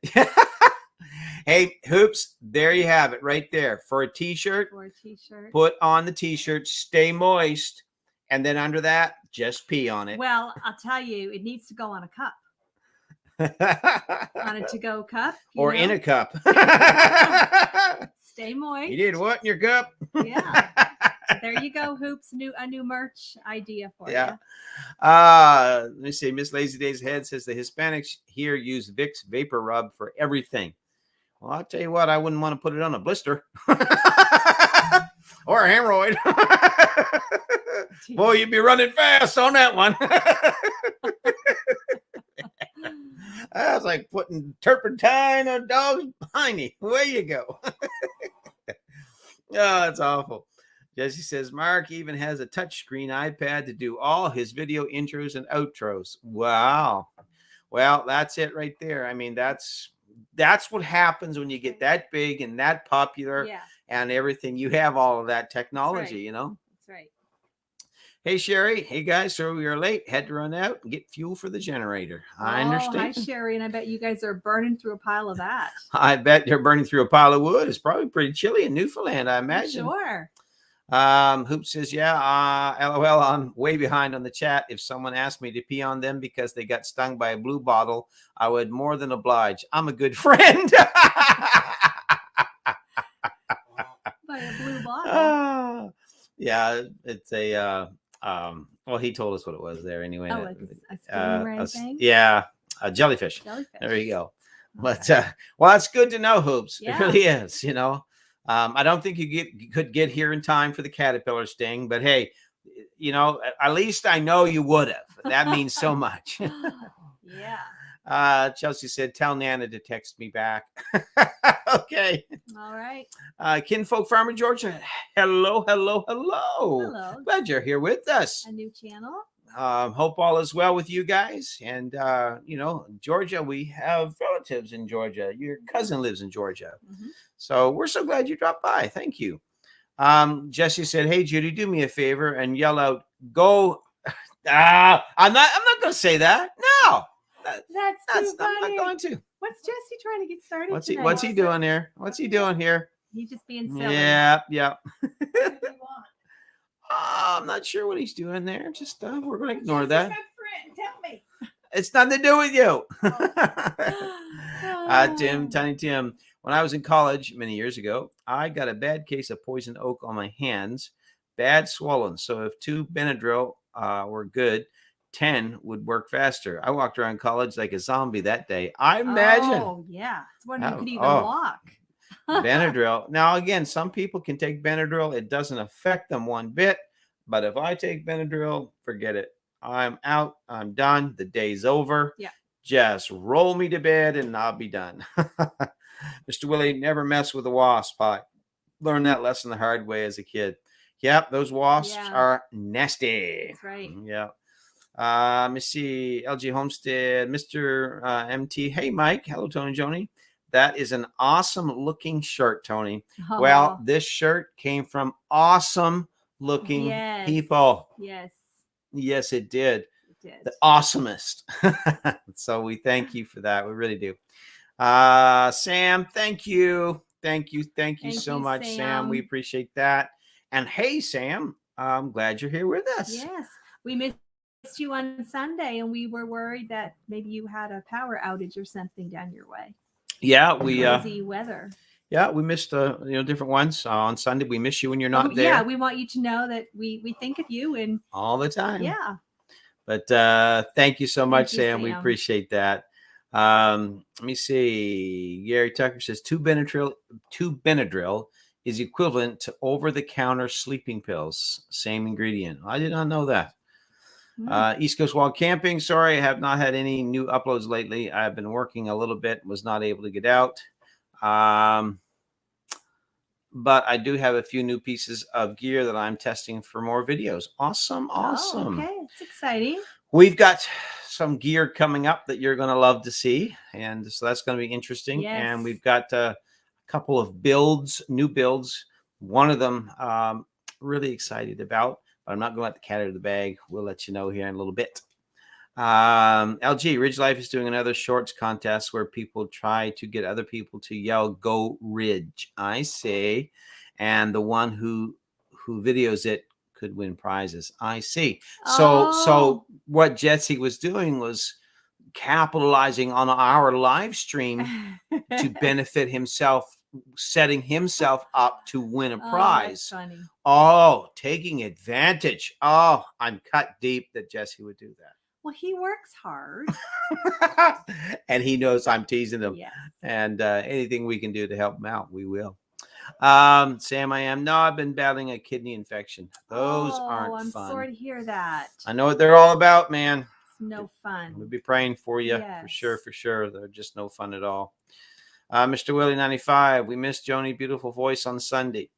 Hey, Hoops, there you have it right there. For a t-shirt, put on the t-shirt, stay moist. And then under that, just pee on it. Well, I'll tell you, it needs to go on a cup. On a to-go cup. Or in a cup. Stay moist. You did what in your cup? Yeah. There you go, Hoops. A new merch idea for you. Let me see. Miss Lazy Days Head says the Hispanics here use Vicks Vapor Rub for everything. Well, I'll tell you what, I wouldn't want to put it on a blister or a hemorrhoid. Boy, you'd be running fast on that one. That's like putting turpentine on a dog's hiney. Away you go. Oh, that's awful. Jesse says Mark even has a touchscreen iPad to do all his video intros and outros. Wow. Well, that's it right there. I mean, that's what happens when you get that big and that popular and everything. You have all of that technology, you know? That's right. Hey, Sherry. Hey, guys. So we are late. Had to run out and get fuel for the generator. I understand. Hi, Sherry. And I bet you guys are burning through a pile of that. I bet you're burning through a pile of wood. It's probably pretty chilly in Newfoundland, I imagine. Sure. Hoop says, LOL, I'm way behind on the chat. If someone asked me to pee on them because they got stung by a blue bottle, I would more than oblige. I'm a good friend. By a blue bottle. Yeah, it's a well, he told us what it was there anyway. Oh, like a stingray thing? Yeah, a jellyfish. There you go. But well, that's good to know, Hoops. Yeah. It really is, you know. I don't think you could get here in time for the caterpillar sting, but hey, you know, at least I know you would have. That means so much. Yeah. Chelsea said, tell Nana to text me back. Okay. All right. Kinfolk Farmer Georgia. Hello. Hello. Glad you're here with us. A new channel. Hope all is well with you guys. And, you know, Georgia, we have relatives in Georgia. Your cousin lives in Georgia. Mm-hmm. So we're so glad you dropped by. Thank you. Jesse said, hey, Judy, do me a favor and yell out, go. I'm not going to say that. No. That's too funny. I'm not going to. What's Jesse trying to get started today? What's he doing here? What's he doing here? He's just being silly. Yeah. I'm not sure what he's doing there. Just we're going to ignore that. Tell me. It's nothing to do with you. Tiny Tim. When I was in college many years ago, I got a bad case of poison oak on my hands, bad swollen. So if 2 Benadryl were good, 10 would work faster. I walked around college like a zombie that day. I imagine. Oh, yeah. It's when you could even walk. Benadryl. Now, again, some people can take Benadryl. It doesn't affect them one bit. But if I take Benadryl, forget it. I'm out. I'm done. The day's over. Yeah. Just roll me to bed and I'll be done. Mr. Willie, never mess with a wasp. I learned that lesson the hard way as a kid. Yep, those wasps are nasty. That's right. Yeah. Let me see. LG Homestead, Mr. MT. Hey, Mike. Hello, Tony Joni. That is an awesome looking shirt, Tony. Oh. Well, this shirt came from awesome looking people. Yes, it did. The awesomest. So we thank you for that. We really do. Sam, thank you so much, Sam. We appreciate that. And hey, Sam, I'm glad you're here with us. Yes, we missed you on Sunday, and we were worried that maybe you had a power outage or something down your way. Yeah, we crazy weather. Yeah, we missed different ones on Sunday. We miss you when you're not there. Yeah, we want you to know that we think of you and all the time. Yeah. But thank you so much, Sam. We appreciate that. Let me see. Gary Tucker says 2 Benadryl is equivalent to over-the-counter sleeping pills. Same ingredient. I did not know that. East Coast Wild Camping. Sorry, I have not had any new uploads lately. I've been working a little bit, was not able to get out. But I do have a few new pieces of gear that I'm testing for more videos. Awesome. Oh, okay, it's exciting. We've got some gear coming up that you're going to love to see, and so that's going to be interesting. Yes. And we've got a couple of new builds. One of them really excited about, but I'm not going to let the cat out of the bag. We'll let you know here in a little bit. LG Ridge Life is doing another shorts contest where people try to get other people to yell "Go Ridge!" I say, and the one who videos it could win prizes. I see. So what Jesse was doing was capitalizing on our live stream to benefit himself, setting himself up to win a prize. Oh, that's funny. Oh, taking advantage. Oh, I'm cut deep that Jesse would do that. Well, he works hard. And he knows I'm teasing him. Yes. And anything we can do to help him out, we will. Sam, I've been battling a kidney infection. Those aren't I'm fun. sorry to hear that. I know what they're all about, man. It's no fun. We'll be praying for you. Yes. For sure. They're just no fun at all. Mr. Willie 95, we missed Joni's beautiful voice on Sunday.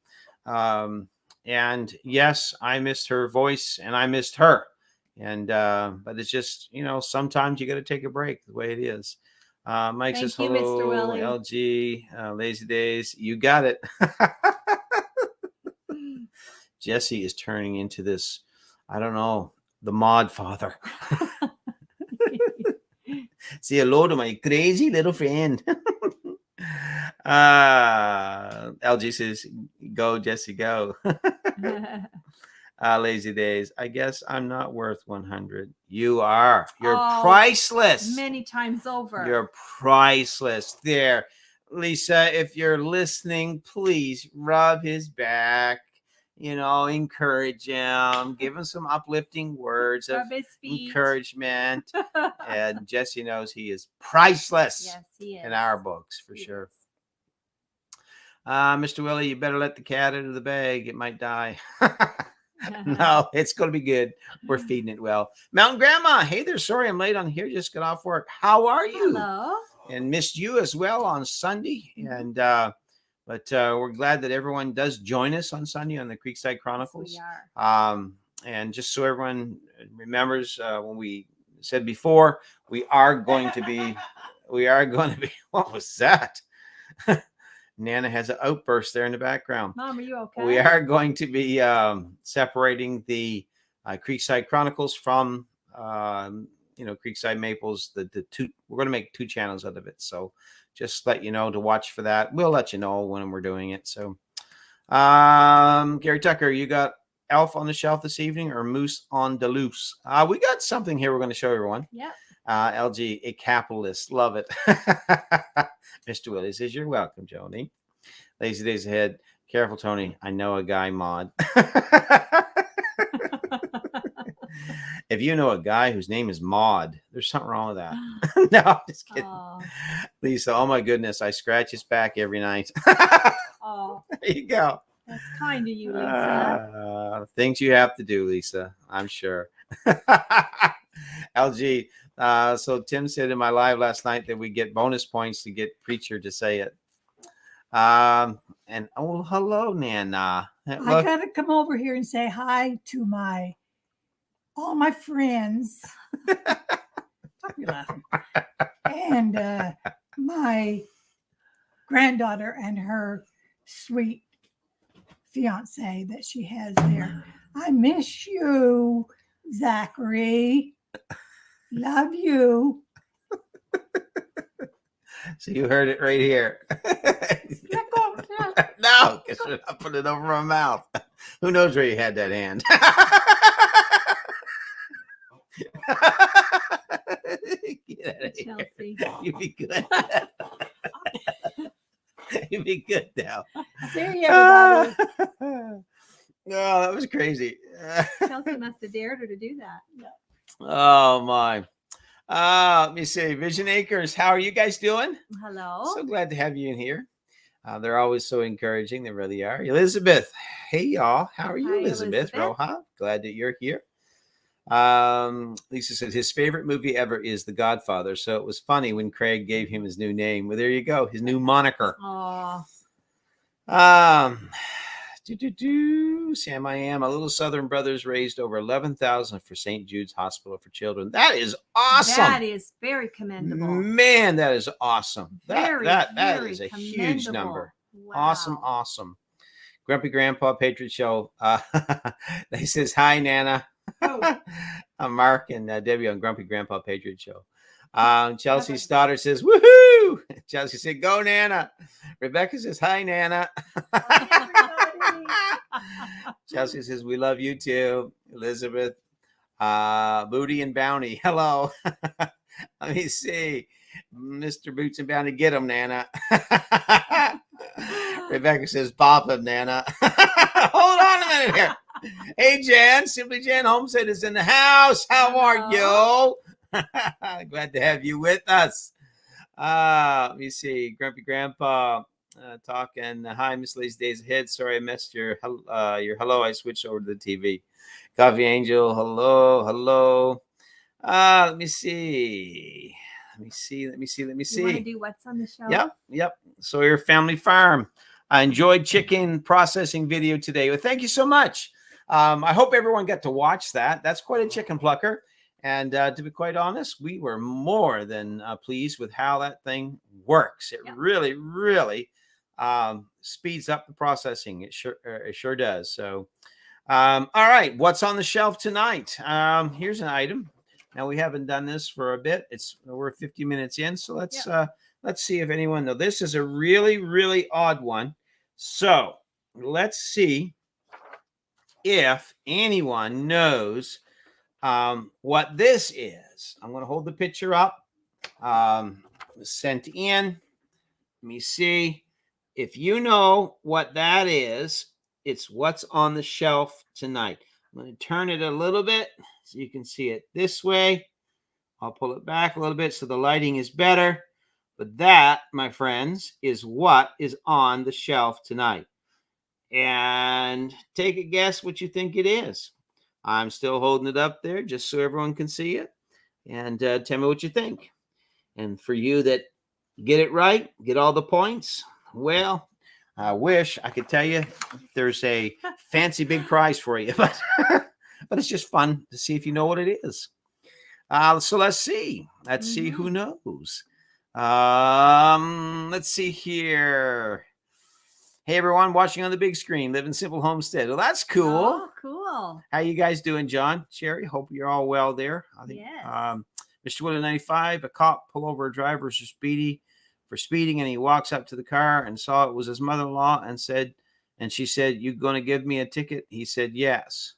And yes, I missed her voice and I missed her. And but it's just, sometimes you got to take a break the way it is. Mike says, Thank you, hello, Mr. Willie. LG, lazy days. You got it. Jesse is turning into this, I don't know, the mod father. Say hello to my crazy little friend. LG says, go, Jesse, go. Lazy days. I guess I'm not worth 100. You are. You're priceless. Many times over. You're priceless. There. Lisa, if you're listening, please rub his back. Encourage him. Give him some uplifting words of encouragement. And Jesse knows he is priceless. Yes, he is. In our books, for sure. Mr. Willie, you better let the cat out of the bag. It might die. No, it's going to be good. We're feeding it well. Mountain Grandma, hey there. Sorry I'm late on here. Just got off work. How are you? Hello. And missed you as well on Sunday. And but we're glad that everyone does join us on Sunday on the Creekside Chronicles. Yes, we are. And just so everyone remembers, when we said before, we are going to be. What was that? Nana has an outburst there in the background. Mom, are you okay? We are going to be separating the Creekside Chronicles from, Creekside Maples. The two, we're going to make 2 channels out of it. So just let you know to watch for that. We'll let you know when we're doing it. So, Gary Tucker, you got Elf on the Shelf this evening or Moose on the Loose? We got something here we're going to show everyone. Yeah. LG, a capitalist. Love it. Mr. Willie says, you're welcome, Joni. Lazy days ahead. Careful, Tony. I know a guy mod. If you know a guy whose name is Maud, there's something wrong with that. No, I'm just kidding. Oh. Lisa, oh my goodness, I scratch his back every night. Oh. There you go. That's kind of you, Lisa. Things you have to do, Lisa, I'm sure. LG, so Tim said in my live last night that we get bonus points to get Preacher to say it. And hello, Nana. I gotta come over here and say hi to all my friends. Stop you laughing. And my granddaughter and her sweet fiance that she has there. I miss you, Zachary. Love you. So you heard it right here. Let go. No, because I put it over my mouth. Who knows where you had that hand? Get out of here. Chelsea. You be good. You be good now. See you, everybody. No, that was crazy. Chelsea must have dared her to do that. Oh my. Let me see. Vision Acres, how are you guys doing? Hello. So glad to have you in here. They're always so encouraging. They really are. Elizabeth, hey y'all. How are you, Hi, Elizabeth? Elizabeth. Roja, glad that you're here. Lisa said his favorite movie ever is The Godfather. So it was funny when Craig gave him his new name. Well, there you go. His new moniker. Oh. Sam, I am. A little Southern Brothers raised over $11,000 for St. Jude's Hospital for Children. That is awesome. That is very commendable. Man, that is awesome. Very, that very is a huge commendable. number. Wow. Awesome. Grumpy Grandpa Patriot Show. He says, hi, Nana. Oh. I'm Mark and Debbie on Grumpy Grandpa Patriot Show. Chelsea Stoddard says, woohoo! Chelsea said, go, Nana. Rebecca says, hi, Nana. Chelsea says, we love you too. Elizabeth, Booty and Bounty, hello. Let me see. Mr. Boots and Bound to get him, Nana. Rebecca says, "Bop him, Nana." Hold on a minute here. Hey, Jan. Simply Jan Homestead is in the house. How are you? Glad to have you with us. Let me see. Grumpy Grandpa talking. Hi, Miss Lazy Days Ahead. Sorry I missed your hello. I switched over to the TV. Coffee Angel. Hello. Let me see. Let me see. You want to do what's on the shelf? Yep. Sawyer Family Farm. I enjoyed chicken processing video today. Well, thank you so much. I hope everyone got to watch that. That's quite a chicken plucker. And to be quite honest, we were more than pleased with how that thing works. It really speeds up the processing. It sure does. So, all right, what's on the shelf tonight? Here's an item. Now we haven't done this for a bit. We're 50 minutes in, so let's see if anyone knows. This is a really odd one. So let's see if anyone knows what this is. I'm going to hold the picture up. Sent in. Let me see. If you know what that is, it's what's on the shelf tonight. I'm going to turn it a little bit so you can see it this way. I'll pull it back a little bit so the lighting is better. But that, my friends, is what is on the shelf tonight. And take a guess what you think it is. I'm still holding it up there just so everyone can see it. And tell me what you think. And for you that get it right, get all the points, well, I wish I could tell you there's a fancy big prize for you. But it's just fun to see if you know what it is. So let's see. Let's see who knows. Let's see here. Hey, everyone watching on the big screen, Living Simple Homestead. Well, that's cool. Oh, cool. How you guys doing, John? Sherry, hope you're all well there. I think, yes. Mr. Willie 95, a cop pulled over a driver for speeding, and he walks up to the car and saw it was his mother-in-law and she said, "You going to give me a ticket?" He said, "Yes."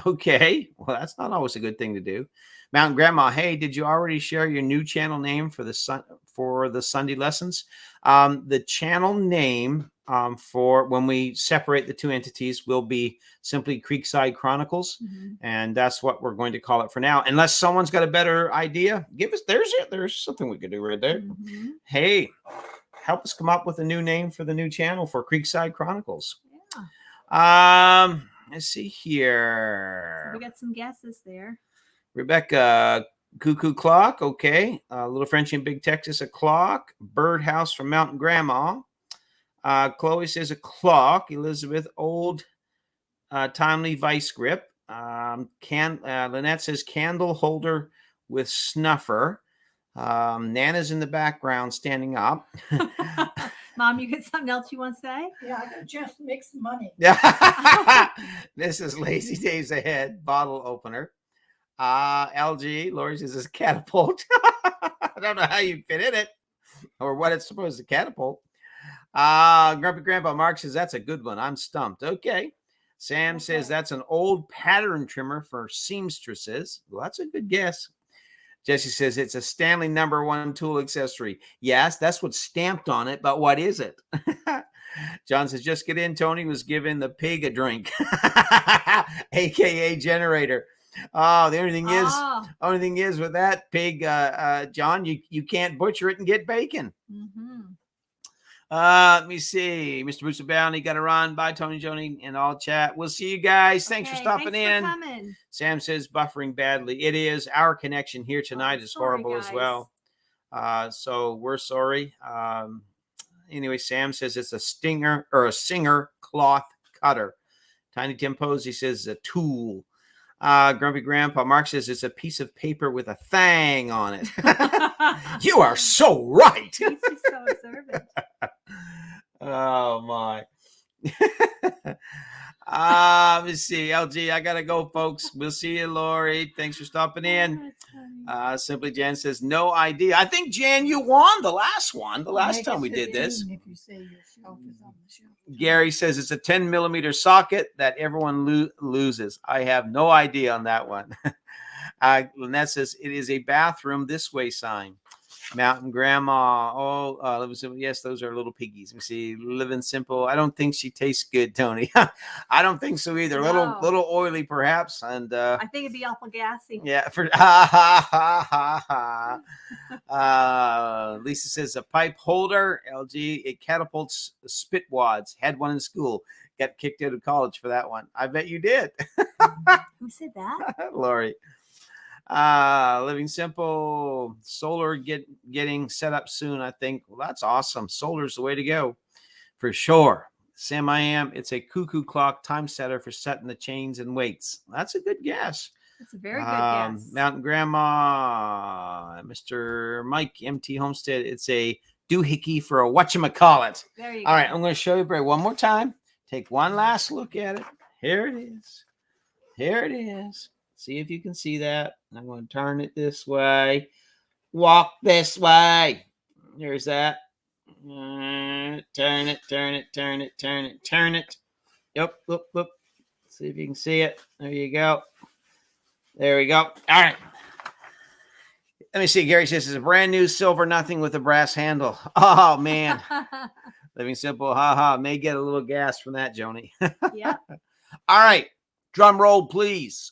Okay. Well, that's not always a good thing to do. Mountain Grandma, hey, did you already share your new channel name for the Sunday lessons? The channel name for when we separate the two entities will be simply Creekside Chronicles, and that's what we're going to call it for now. Unless someone's got a better idea, give us. There's something we could do right there. Hey, help us come up with a new name for the new channel for Creekside Chronicles. Yeah. Let's see here. So we got some guesses there. Rebecca, Cuckoo Clock, okay. Little Frenchie in Big Texas, a clock. Birdhouse from Mountain Grandma. Chloe says a clock. Elizabeth, old timely vice grip. Lynette says candle holder with snuffer. Nana's in the background standing up. Mom, you got something else you want to say? Yeah, I can just mix money. This is Lazy Days Ahead bottle opener. LG, Lori says it's a catapult. I don't know how you fit in it or what it's supposed to catapult. Grumpy Grandpa Mark says that's a good one. I'm stumped. Okay. Sam says that's an old pattern trimmer for seamstresses. Well, that's a good guess. Jesse says it's a Stanley #1 tool accessory. Yes, that's what's stamped on it, but what is it? John says, just get in. Tony was giving the pig a drink, aka generator. Oh, the only thing is with that pig, John, you can't butcher it and get bacon. Let me see. Mr. Boots of Bounty got to run. Bye, Tony, Joni, and all chat. We'll see you guys. Thanks for stopping in. Coming. Sam says buffering badly. It is. Our connection here tonight is horrible guys. as well. So we're sorry. Anyway, Sam says it's a Singer cloth cutter. Tiny Tim Posey says it's a tool. Grumpy Grandpa Mark says it's a piece of paper with a thang on it. You are so right. He's just so observant. Oh my. Let's see. LG, I gotta go, folks. We'll see you, Lori. Thanks for stopping in. Simply Jan says no idea. I think Jan, you won the last one. The last time we did this. If you say your shelf is on the shelf. Gary says it's a 10mm socket that everyone loses. I have no idea on that one. Lynette says it is a bathroom this way sign. Mountain Grandma. Oh, yes, those are little piggies. Let me see. Living Simple. I don't think she tastes good, Tony. I don't think so either. No. Little oily, perhaps. And I think it'd be awful gassy. yeah. Lisa says a pipe holder. LG. It catapults spit wads. Had one in school. Got kicked out of college for that one. I bet you did. Who said that? Lori. Living Simple. Solar getting set up soon, I think. Well, that's awesome. Solar's the way to go for sure. Sam I am. It's a cuckoo clock time setter for setting the chains and weights. That's a good guess. That's a very good guess. Mountain Grandma. Mr. Mike MT Homestead. It's a doohickey for a whatchamacallit. There you All go. right, I'm going to show you one more time. Take one last look at it. Here it is. Here it is. See if you can see that. I'm going to turn it this way. Walk this way. There's that. Turn it, turn it, turn it, turn it, turn it. Yep, whoop, whoop. See if you can see it. There you go. There we go. All right. Let me see. Gary says it's a brand new silver nothing with a brass handle. Oh, man. Living Simple. Ha. May get a little gas from that, Joni. Yeah. All right. Drum roll, please.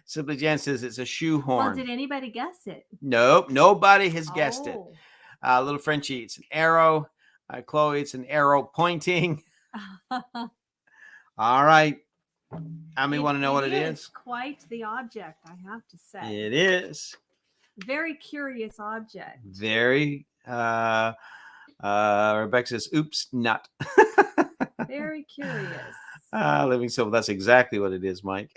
Simply Jen says it's a shoehorn. Well, did anybody guess it? Nope. Nobody has guessed it. Oh. Little Frenchie, it's an arrow. Chloe, it's an arrow pointing. All right. How many want to know what it is? Quite the object, I have to say. It is. Very curious object. Very. Rebecca says, oops, nut. Very curious. Living Silver. That's exactly what it is, Mike.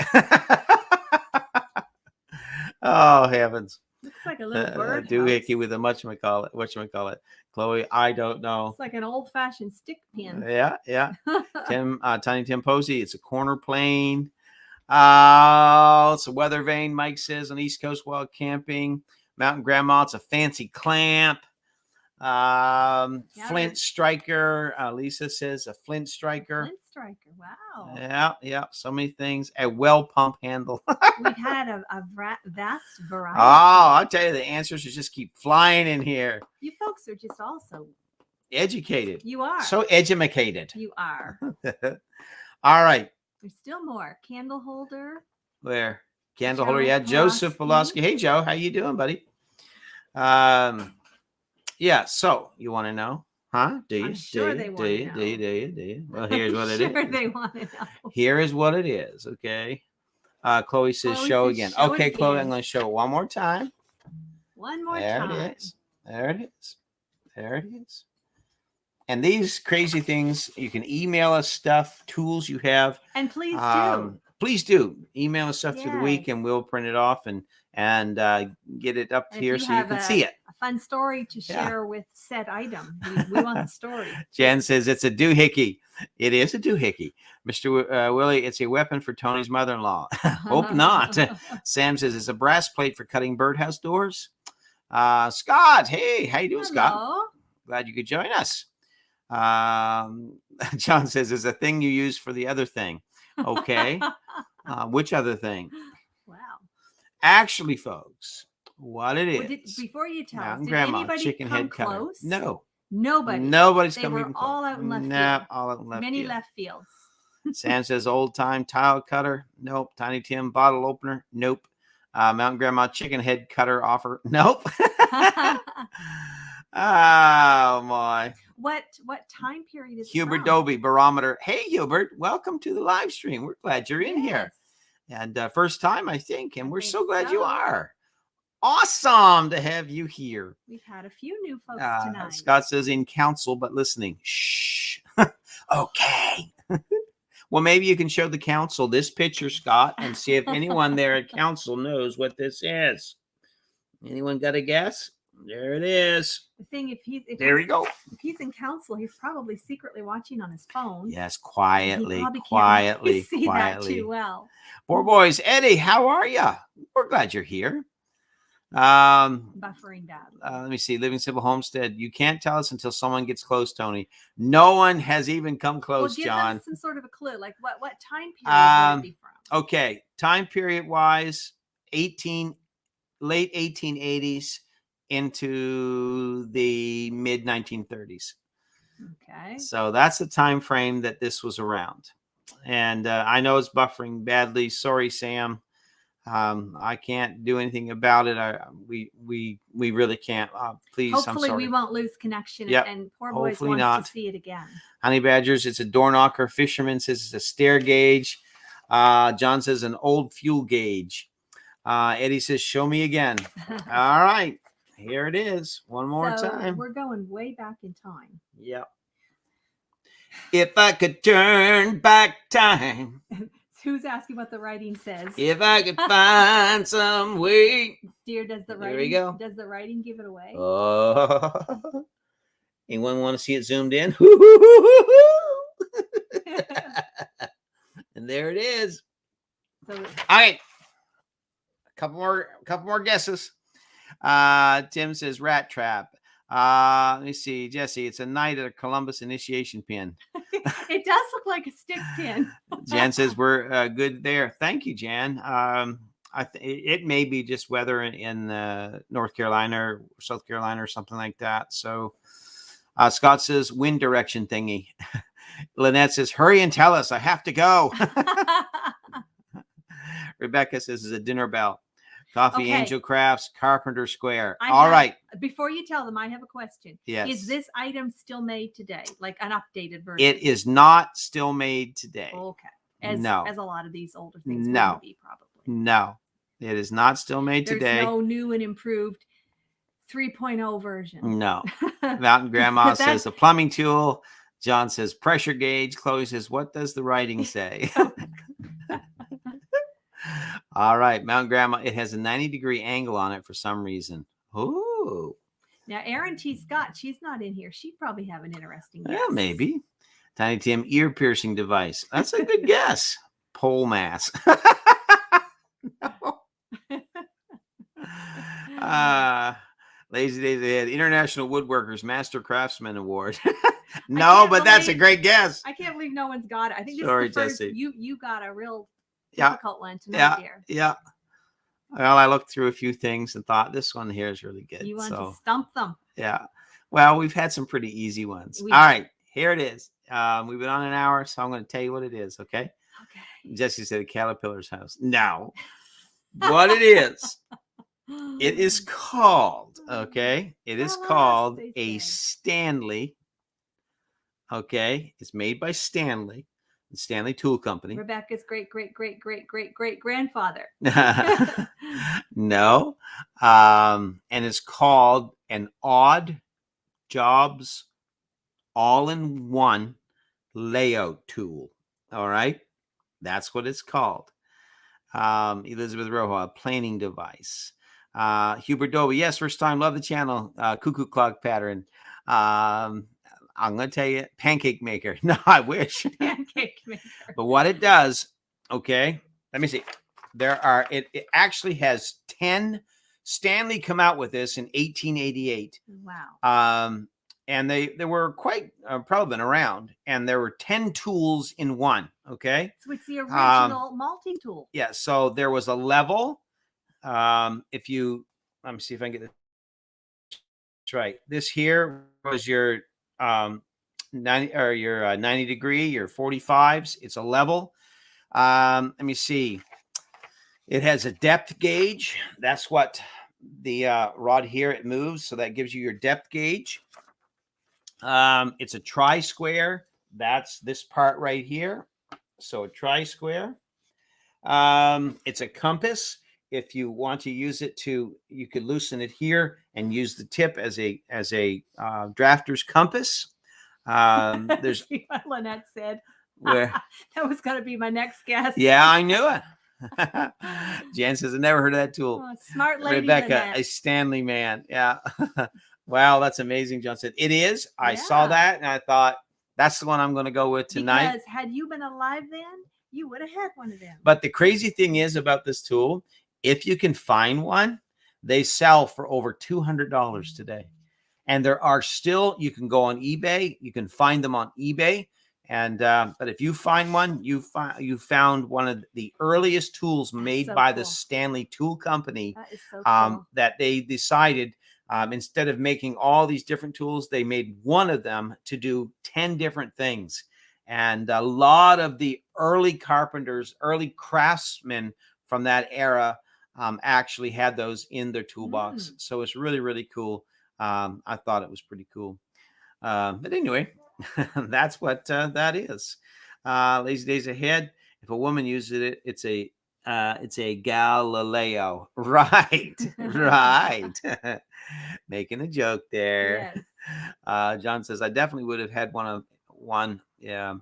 Oh, heavens. Looks like a little bird. Doohickey with a whatchamacallit. Chloe, I don't know. It's like an old-fashioned stick pin. Yeah. Tiny Tim Posey, it's a corner plane. It's a weather vane, Mike says, on East Coast while camping. Mountain Grandma, it's a fancy clamp. Flint striker. Lisa says a flint striker. Flint striker. Wow. Yeah. So many things. A well pump handle. We've had a vast variety. Oh, I'll tell you, the answers just keep flying in here. You folks are just also Educated. You are. So educated. You are. All right. There's still more. Candle holder. Where? Candle holder. Joe Yeah. Joseph Pulaski. Hey, Joe. How you doing, buddy? Yeah. So you want to know? Huh? Do you? I'm sure they want to know. Do you? Well, here's what it is. Sure they want to know. Here is what it is. Okay. Chloe says Chloe show says again. show Okay, again. Chloe, I'm going to show it one more time. One more There time. it is. There it is. There it is. And these crazy things, you can email us stuff, tools you have. And please do. Please do email us stuff through the week, Yes. and we'll print it off and get it up And if here you so you have can see it. A fun story to Yeah. share with said item. We want the story. Jen says it's a doohickey. It is a doohickey. Mr. Willie, it's a weapon for Tony's mother-in-law. Hope not. Sam says it's a brass plate for cutting birdhouse doors. Scott, hey, how you doing, Scott? Hello. Glad you could join us. John says it's a thing you use for the other thing. Okay. Which other thing? Wow. Actually, folks, what it is. Well, before you tell us, Mountain did Grandma, anybody chicken come head cutter. close? No. Nobody. Nobody's They coming were even close. all out in left Nah, field. all out in left Many field. left fields. Sam says old time tile cutter. Nope. Tiny Tim bottle opener. Nope. Mountain Grandma chicken head cutter offer. Nope. Oh my. What time period is it Hubert from? Dobie barometer. Hey Hubert, welcome to the live stream. We're glad you're in here. Yes. And first time, I think, and we're think so glad you so. are. Awesome to have you here. We've had a few new folks tonight. Scott says in council, but listening. Shh. Okay. Well, maybe you can show the council this picture, Scott, and see if anyone there at council knows what this is. Anyone got a guess? There it is. The thing, if There we go. If he's in council, he's probably secretly watching on his phone. Yes, He quietly, probably can't quietly, see that quietly. too well. Poor boys. Eddie, how are you? We're glad you're here. Buffering down. Let me see. Living Simple Homestead. You can't tell us until someone gets close, Tony. No one has even come close, Give John. them some sort of a clue. Like what time period would it be from? Okay. Time period wise, late 1880s into the mid 1930s. Okay. So that's the time frame that this was around. And I know it's buffering badly. Sorry, Sam. I can't do anything about it. We really can't. Please, I'm Hopefully sorry. we won't lose connection. Yep. And poor boys Hopefully wants not. to see it again. Honey Badgers, it's a door knocker. Fisherman says it's a stair gauge. John says an old fuel gauge. Eddie says, show me again. All right. Here it is. One more So time. we're going way back in time. Yep. If I could turn back time. Who's asking what the writing says? If I could find some way. Dear, does the There writing we go. Does the writing give it away? Oh. Anyone want to see it zoomed in? And there it is. So All right. A couple more guesses. Tim says rat trap. Let me see, Jesse. It's a knight at a Columbus initiation pin. it does look like a stick pin. Jan says we're good there. Thank you, Jan. It may be just weather in North Carolina or South Carolina or something like that. So Scott says wind direction thingy. Lynette says hurry and tell us. I have to go. Rebecca says it's a dinner bell. Coffee Okay. Angel Crafts, Carpenter Square. All right. Before you tell them, I have a question. Yes. Is this item still made today? Like an updated version? It is not still made today. Okay. As a lot of these older things No. be probably. No, it is not still made There's today. no new and improved 3.0 version. No. Mountain Grandma says a plumbing tool. John says pressure gauge. Chloe says, what does the writing say? All right, Mountain Grandma. It has a 90-degree angle on it for some reason. Ooh. Now, Erin T. Scott, she's not in here. She'd probably have an interesting guess. Yeah, maybe. Tiny Tim ear piercing device. That's a good guess. Pole mass. No. Lazy Days Ahead. International Woodworkers Master Craftsman Award. No, but that's a great guess. I can't believe no one's got it. I think this Sorry, is the first Jesse. you got a real difficult one tonight, dear. Yeah. Well, I looked through a few things and thought this one here is really good. You want to stump them. Yeah. Well, we've had some pretty easy ones. All right. Here it is. We've been on an hour, so I'm going to tell you what it is, okay? Okay. Jesse said a Caterpillar's house. No. What it is called, okay? It is called a Stanley. Okay. It's made by Stanley, the Stanley Tool Company. Rebecca's great grandfather. No. And it's called an Odd Jobs all-in-one layout tool. All right. That's what it's called. Elizabeth Rojo, a planing device. Hubert Doby, yes, first time, love the channel. Cuckoo clock pattern. I'm going to tell you, pancake maker. No, I wish. Pancake maker. But what it does, okay, let me see. It actually has 10. Stanley come out with this in 1888. Wow. And they were quite probably been around, and there were 10 tools in one. Okay. So it's the original multi-tool. Yeah. So there was a level. Let me see if I can get this right. This here was your 90 or your 90 degree, your 45s. It's a level. Let me see. It has a depth gauge. That's what the rod here, it moves. So that gives you your depth gauge. It's a tri-square. That's this part right here. So a tri-square. It's a compass. If you want to use it you could loosen it here and use the tip as a drafter's compass. There's what Lynette said. Where that was going to be my next guess. Yeah, I knew it. Jan says, I never heard of that tool. Oh, smart lady. Rebecca, Lynette. a Stanley man. Yeah. Wow, that's amazing. John said, it is. I saw that and I thought, that's the one I'm going to go with tonight. Because had you been alive then, you would have had one of them. But the crazy thing is about this tool, if you can find one, they sell for over $200 today. And there are still, you can go on eBay, you can find them on eBay, And but if you find one, you found one of the earliest tools made so by cool. the Stanley Tool Company. That is so cool. That they decided instead of making all these different tools, they made one of them to do 10 different things. And a lot of the early carpenters, early craftsmen from that era actually had those in their toolbox. So it's really, really cool. I thought it was pretty cool. But anyway, that's what that is. Lazy days ahead. If a woman uses it, it's a Galileo. Right, right. Making a joke there. Yes. John says, I definitely would have had one. Yeah.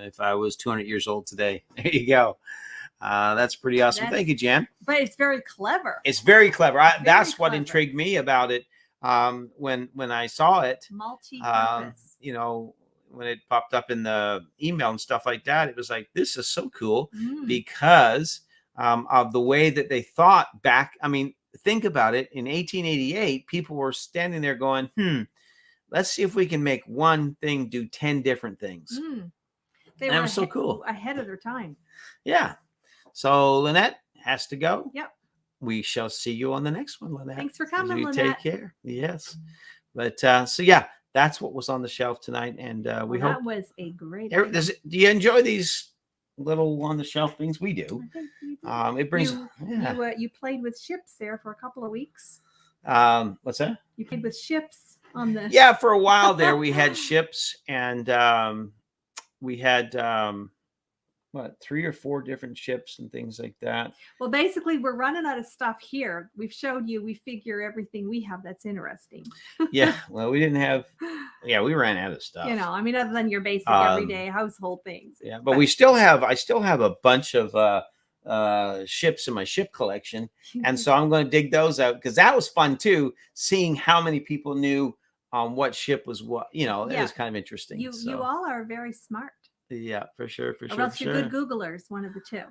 If I was 200 years old today. There you go. That's pretty awesome. Thank you, Jan. But it's very clever. It's very clever. That's what clever. intrigued me about it. When I saw it, Multi-purpose. you know, when it popped up in the email and stuff like that, it was like, this is so cool because of the way that they thought back. I mean, think about it. In 1888, people were standing there going, let's see if we can make one thing do 10 different things. They were were so cool. Ahead of their time. Yeah. So Lynette has to go. Yep. We shall see you on the next one, Lynette. Thanks for coming, You Lynette. take care. Yes. But so yeah, that's what was on the shelf tonight. And we hope that was a great do you enjoy these little on the shelf things? We do. I think you did. It brings you played with ships there for a couple of weeks. What's that? You played with ships on the for a while there we had ships and we had 3 or 4 different ships and things like that. Well, basically we're running out of stuff here. We've showed you, we figure everything we have that's interesting. Well, we didn't have we ran out of stuff. You know, I mean, other than your basic everyday household things. Yeah, but I still have a bunch of ships in my ship collection. And so I'm going to dig those out because that was fun too, seeing how many people knew what ship was what, it was kind of interesting. You all are very smart. Yeah, for sure. Or else you're good Googlers, one of the two.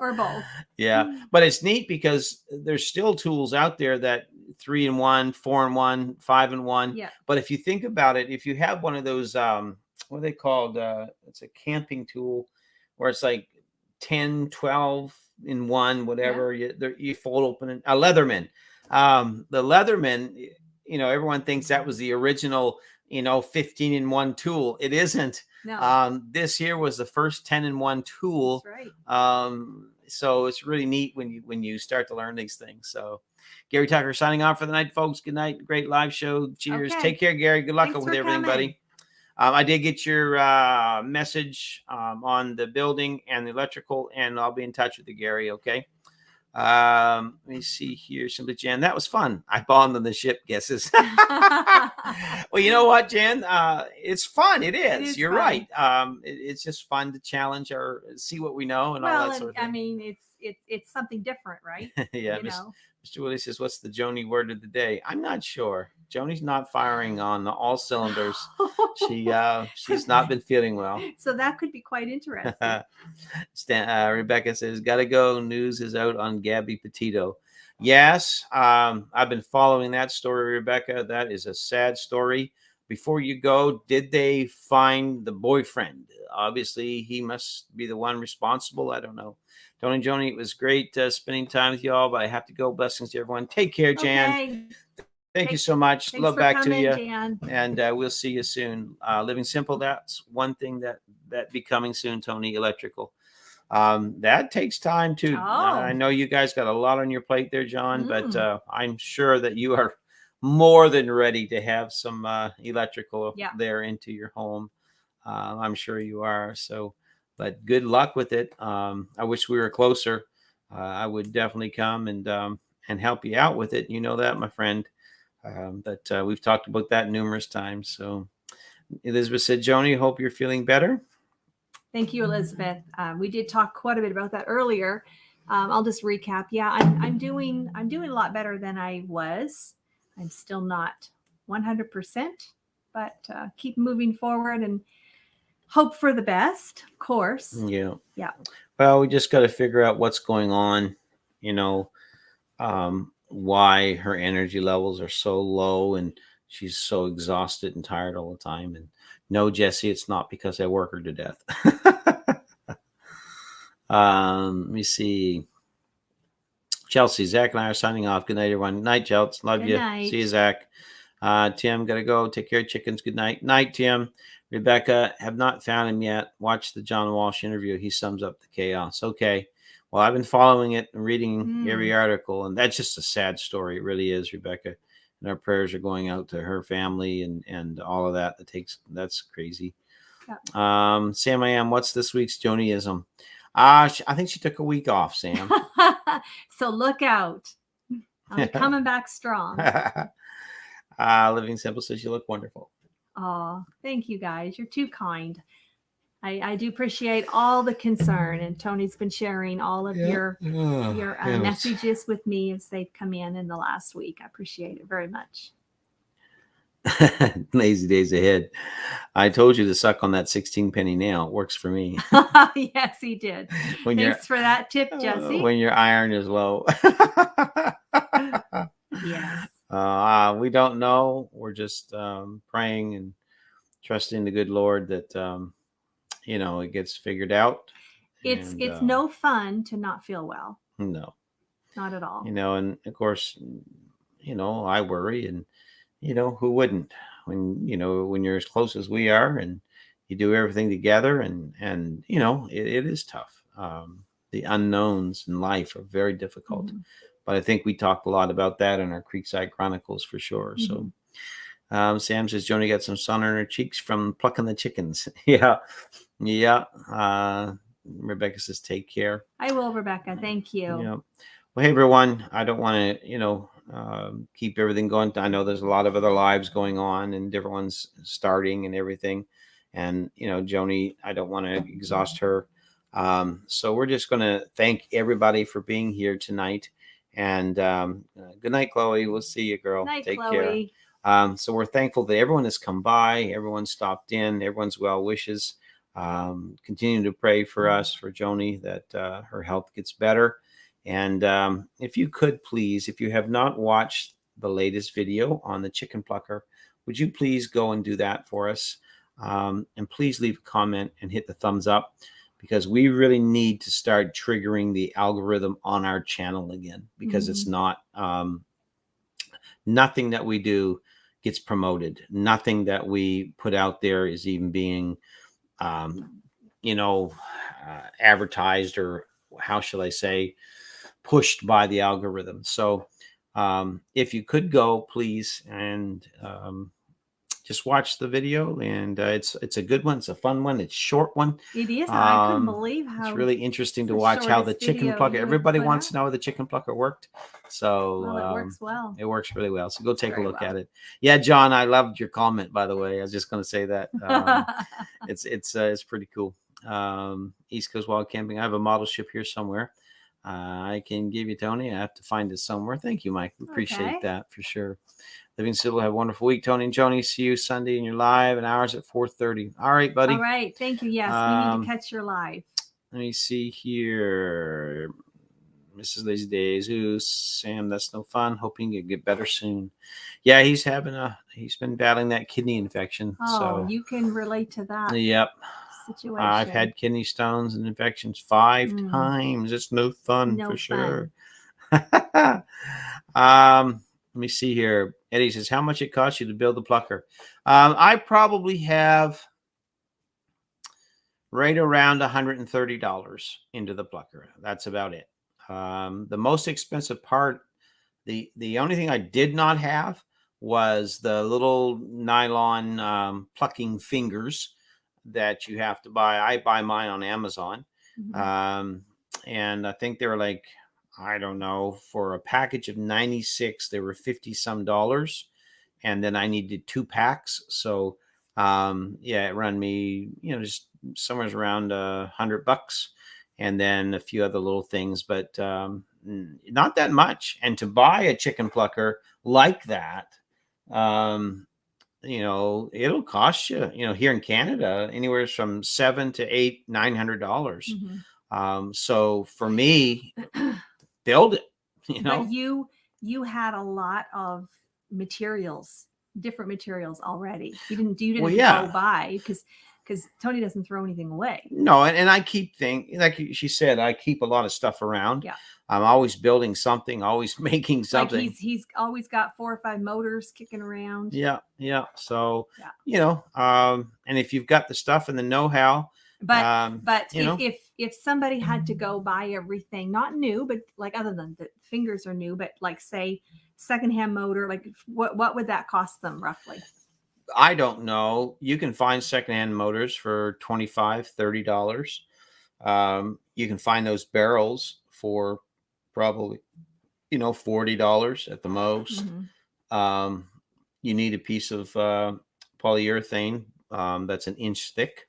Or both. Yeah, but it's neat because there's still tools out there that 3-in-1, 4-in-1, 5-in-1. Yeah. But if you think about it, if you have one of those, what are they called? It's a camping tool where it's like 10, 12 in one, whatever. You fold open a Leatherman. The Leatherman, everyone thinks that was the original, 15-in-1 tool. It isn't. No. This here was the first 10-in-1 tool. That's right. So it's really neat when you start to learn these things. So Gary Tucker signing off for the night, folks. Good night. Great live show. Cheers. Okay. Take care, Gary. Good luck Thanks with for everything, coming. buddy. I did get your message on the building and the electrical, and I'll be in touch with you, Gary. Okay. Let me see here. Simply Jan, that was fun. I bombed on the ship guesses. Well, you know what, Jan? It's fun. It is. You're fun. right. It's just fun to challenge or see what we know and all that sort of thing. I mean, it's something different, right? Yeah. Mr. Willie says, what's the Joni word of the day? I'm not sure. Joni's not firing on all cylinders. She's not been feeling well. So that could be quite interesting. Rebecca says, gotta go. News is out on Gabby Petito. Yes, I've been following that story, Rebecca. That is a sad story. Before you go, did they find the boyfriend? Obviously, he must be the one responsible. I don't know. Tony and Joni, it was great spending time with you all, but I have to go. Blessings to everyone. Take care, Jan. Okay. Thank you so much. Thanks Love for back coming, to you. Jan. And we'll see you soon. Living Simple, that's one thing that be coming soon, Tony. Electrical. That takes time too. I know you guys got a lot on your plate there, John, but I'm sure that you are more than ready to have some electrical there into your home. I'm sure you are. So, but good luck with it. I wish we were closer. I would definitely come and help you out with it. You know that, my friend. But we've talked about that numerous times. So Elizabeth said, Joni, hope you're feeling better. Thank you, Elizabeth. We did talk quite a bit about that earlier. I'll just recap. Yeah, I'm doing a lot better than I was. I'm still not 100%, but keep moving forward and hope for the best, of course. Yeah. Yeah. Well, we just got to figure out what's going on, why her energy levels are so low and she's so exhausted and tired all the time. And No, Jesse, it's not because I work her to death. Let me see. Chelsea, Zach and I are signing off. Good night, everyone. Night, Chelsea. Love Good you. night. See you, Zach. Tim, gotta go. Take care of chickens. Good night. Night, Tim. Rebecca, have not found him yet. Watch the John Walsh interview. He sums up the chaos. Okay. Well, I've been following it and reading every article, and that's just a sad story. It really is, Rebecca. And our prayers are going out to her family and all of that. That's crazy. Yep. Sam, I am. What's this week's Joniism? I think she took a week off, Sam. So look out. I'm coming back strong. Living Simple says you look wonderful. Oh, thank you guys. You're too kind. I do appreciate all the concern, and Tony's been sharing all of your messages with me as they've come in the last week. I appreciate it very much. Lazy days ahead. I told you to suck on that 16 penny nail. It works for me. Yes, he did. When Thanks for that tip, Jesse. When your iron is low. Yes. We don't know. We're just praying and trusting the good Lord that it gets figured out. It's no fun to not feel well. No. Not at all. And of course, I worry, and who wouldn't when you're as close as we are and you do everything together, and it is tough. The unknowns in life are very difficult. Mm-hmm. But I think we talked a lot about that in our Creekside Chronicles for sure. Mm-hmm. So Sam says Joni got some sun on her cheeks from plucking the chickens. Yeah. Rebecca says take care. I will, Rebecca. Thank you. Yeah. Well, hey everyone. I don't want to keep everything going. I know there's a lot of other lives going on and different ones starting and everything. And Joni, I don't want to exhaust her. So we're just going to thank everybody for being here tonight. And good night, Chloe. We'll see you, girl. Night, take Chloe. Care. So we're thankful that everyone has come by, everyone stopped in, everyone's well wishes. Continue to pray for us, for Joni, that her health gets better. And if you could please, if you have not watched the latest video on the chicken plucker, would you please go and do that for us? And please leave a comment and hit the thumbs up, because we really need to start triggering the algorithm on our channel again, because it's not, nothing that we do gets promoted. Nothing that we put out there is even being, advertised, or how shall I say, pushed by the algorithm. So if you could go, please, and just watch the video, and it's a good one. It's a fun one. It's a short one. It is. I couldn't believe how it's really interesting to watch how the chicken plucker. Everybody wants to know how the chicken plucker worked. So it works well. It works really well. So go take a look at it. Yeah, John, I loved your comment, by the way. I was just going to say that. It's pretty cool. East Coast Wild Camping. I have a model ship here somewhere. I can give you, Tony. I have to find it somewhere. Thank you, Mike. Appreciate that for sure. Living Civil, have a wonderful week, Tony and Joni. See you Sunday in your live, and ours at 4:30. All right, buddy. All right. Thank you. Yes, we need to catch your live. Let me see here. Mrs. Lazy Days. Ooh, Sam, that's no fun. Hoping you get better soon. Yeah, he's been battling that kidney infection. Oh, so you can relate to that. Yep. Situation. I've had kidney stones and infections 5 times. It's no fun for sure. Let me see here. Eddie says, how much it cost you to build the plucker? I probably have right around $130 into the plucker. That's about it. The most expensive part, the only thing I did not have was the little nylon plucking fingers that you have to buy. I buy mine on Amazon. And I think they were like, I don't know, for a package of 96, they were $50 some. And then I needed 2 packs. So it ran me, just somewhere around $100, and then a few other little things, but not that much. And to buy a chicken plucker like that, it'll cost you, here in Canada, anywhere from $700 to $900. So for me, build it, But you had a lot of materials different materials already. You didn't Well, yeah. go by because Tony doesn't throw anything away. No, and I keep things, like she said, I keep a lot of stuff around. Yeah. I'm always building something, always making something. Like he's always got 4 or 5 motors kicking around. Yeah. So, Yeah. And if you've got the stuff and the know-how, but you know, if somebody had to go buy everything, not new, but like other than the fingers are new, but like say secondhand motor, like what would that cost them roughly? I don't know. You can find secondhand motors for $25, $30. You can find those barrels for probably, $40 at the most. Mhm. You need a piece of polyurethane that's an inch thick.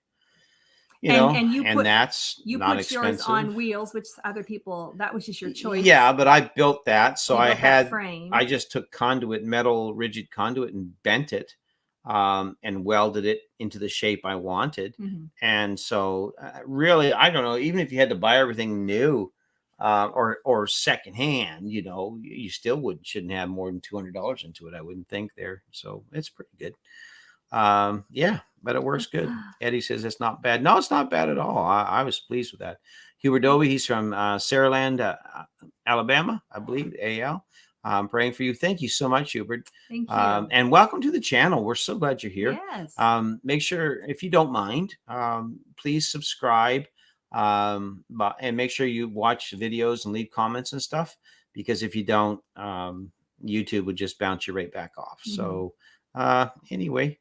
And that's not put yours expensive. on wheels, which other people, that was just your choice. Yeah, but I built that, so You I built that had frame. I just took metal rigid conduit, and bent it, and welded it into the shape I wanted. Mhm. And so, really, I don't know. Even if you had to buy everything new, or secondhand, you still shouldn't have more than $200 into it. I wouldn't think there. So it's pretty good. Yeah, but it works good. Eddie says it's not bad. No, it's not bad at all. I was pleased with that. Hubert Dobie, he's from Saraland, Alabama, I believe. AL. I'm praying for you. Thank you so much, Hubert. Thank you. And welcome to the channel. We're so glad you're here. Yes. Make sure, if you don't mind, please subscribe, and make sure you watch videos and leave comments and stuff, because if you don't, YouTube would just bounce you right back off. Mhm. So anyway,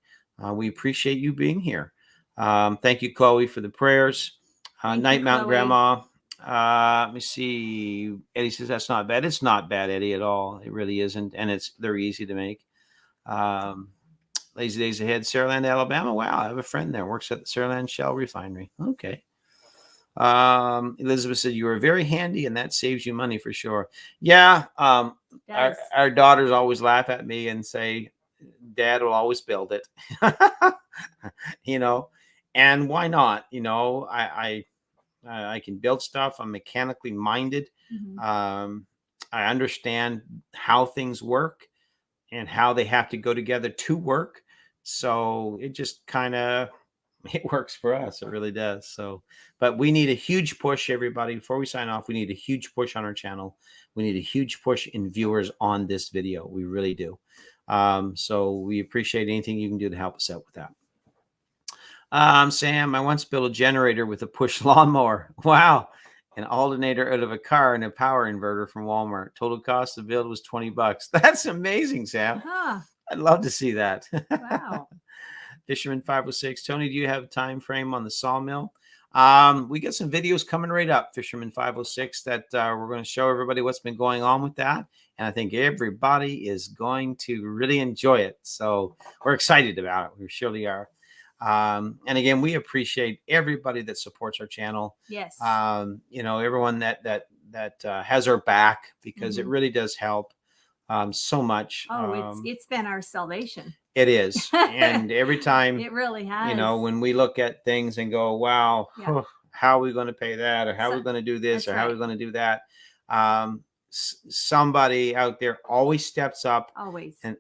we appreciate you being here. Thank you, Chloe, for the prayers. Night Mount Grandma. Let me see. Eddie says that's not bad. It's not bad, Eddie, at all. It really isn't. And they're easy to make. Lazy Days Ahead, Saraland, Alabama. Wow, I have a friend there. Works at the Saraland Shell Refinery. Okay. Elizabeth said you were very handy, and that saves you money for sure. Yeah. Our daughters always laugh at me and say, Dad will always build it. And why not? I can build stuff. I'm mechanically minded. Mhm. I understand how things work and how they have to go together to work. So it just it works for us. It really does. So, but we need a huge push, everybody. Before we sign off, we need a huge push on our channel. We need a huge push in viewers on this video. We really do. So we appreciate anything you can do to help us out with that. Sam, I once built a generator with a push lawnmower. Wow. An alternator out of a car and a power inverter from Walmart. Total cost of build was $20. That's amazing, Sam. I'd love to see that. Wow. Fisherman 506. Tony, do you have a time frame on the sawmill? We got some videos coming right up, Fisherman 506, that we're going to show everybody what's been going on with that. And I think everybody is going to really enjoy it. So we're excited about it. We surely are. And again, we appreciate everybody that supports our channel. Yes. Everyone that has our back, because it really does help so much. It's been our salvation. It is. And every time it really has. When we look at things and go, wow, how are we going to pay that? Or how are we going to do this? Or how are we going to do that? Somebody out there always steps up,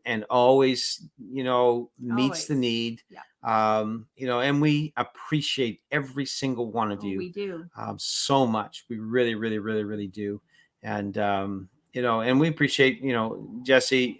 and always, meets the need. Yeah. And we appreciate every single one of you. We do. So much. We really, really, really, really do. And, and we appreciate, Jesse,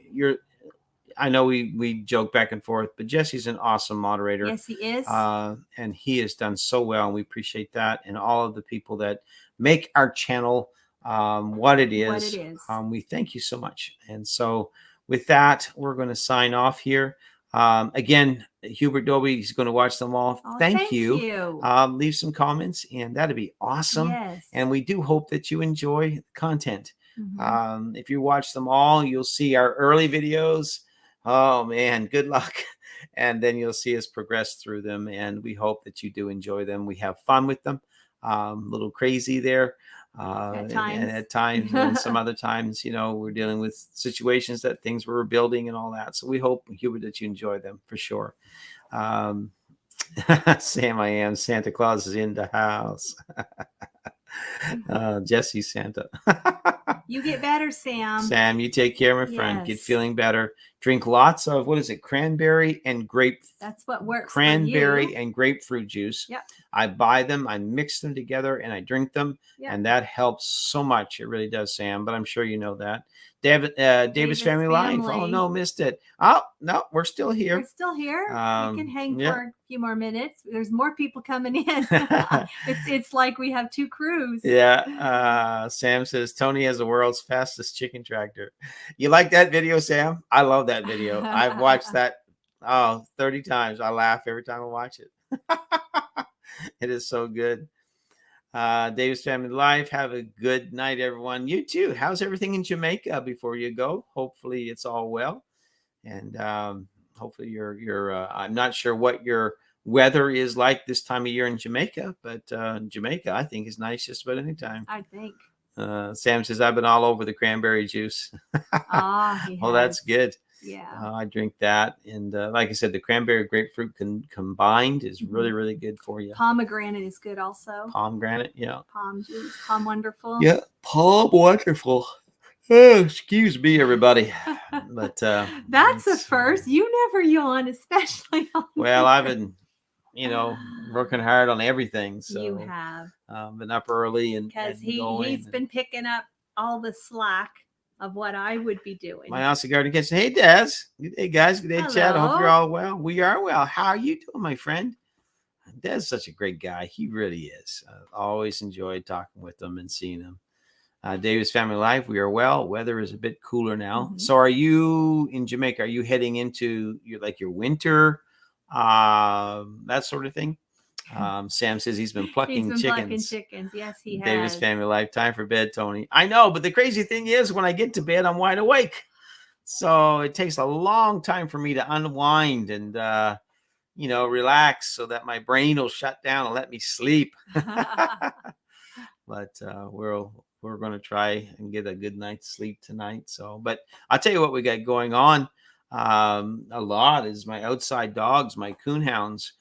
I know we joke back and forth, but Jesse's an awesome moderator. Yes, he is. And he has done so well, and we appreciate that. And all of the people that make our channel what it is. We thank you so much. And so with that, we're going to sign off here. Again, Hubert Dobie, he's going to watch them all. Thank you. Leave some comments, and that'd be awesome. Yes. And we do hope that you enjoy the content. If you watch them all, you'll see our early videos. Oh man, good luck. And then you'll see us progress through them, and we hope that you do enjoy them. We have fun with them. A little crazy there at times, and some other times, we're dealing with situations that things we're building and all that. So we hope, Hubert, that you enjoy them for sure. Sam, I am. Santa Claus is in the house. Jesse Santa. You get better, Sam. Sam, you take care, my friend. Get Yes. feeling better. Drink lots of, what is it, cranberry and That's what works cranberry for you. and grapefruit juice. Yep. I buy them, I mix them together, and I drink them, Yep. and that helps so much. It really does, Sam. But I'm sure you know that. Davis Family Life. Oh no, missed it. Oh no, we're still here. We're still here. We can hang for a few more minutes. There's more people coming in. It's like we have two crews. Yeah. Sam says Tony has the world's fastest chicken tractor. You like that video, Sam? I love that video. I've watched that 30 times. I laugh every time I watch it. It is so good. Davis Family Life. Have a good night, everyone. You too. How's everything in Jamaica before you go? Hopefully it's all well. And hopefully you're I'm not sure what your weather is like this time of year in Jamaica, but Jamaica, I think, is nice just about any time. I think. Sam says, I've been all over the cranberry juice. Well, that's good. Yeah. I drink that. And like I said, the cranberry grapefruit combined is really, really good for you. Pomegranate is good also. Pomegranate, yeah. Palm juice, palm wonderful. Yeah, palm wonderful. Oh, excuse me, everybody. But that's a first. You never yawn, especially on well, I've been, working hard on everything. So you have been up early and because going he's been picking up all the slack of what I would be doing. My house garden kitchen. Hey, Des. Good day, guys. Good day, Chad. I hope you're all well. We are well. How are you doing, my friend? Des is such a great guy. He really is. I always enjoyed talking with him and seeing him. Davis Family Life. We are well. Weather is a bit cooler now. Mm-hmm. So, are you in Jamaica? Are you heading into your winter, that sort of thing? Sam says he's been plucking chickens. Yes, he has. Davis Family Life. Time for bed, Tony. I know, but the crazy thing is when I get to bed, I'm wide awake. So it takes a long time for me to unwind and, relax so that my brain will shut down and let me sleep. But we're going to try and get a good night's sleep tonight. So, but I'll tell you what we got going on. A lot is my outside dogs, my coonhounds.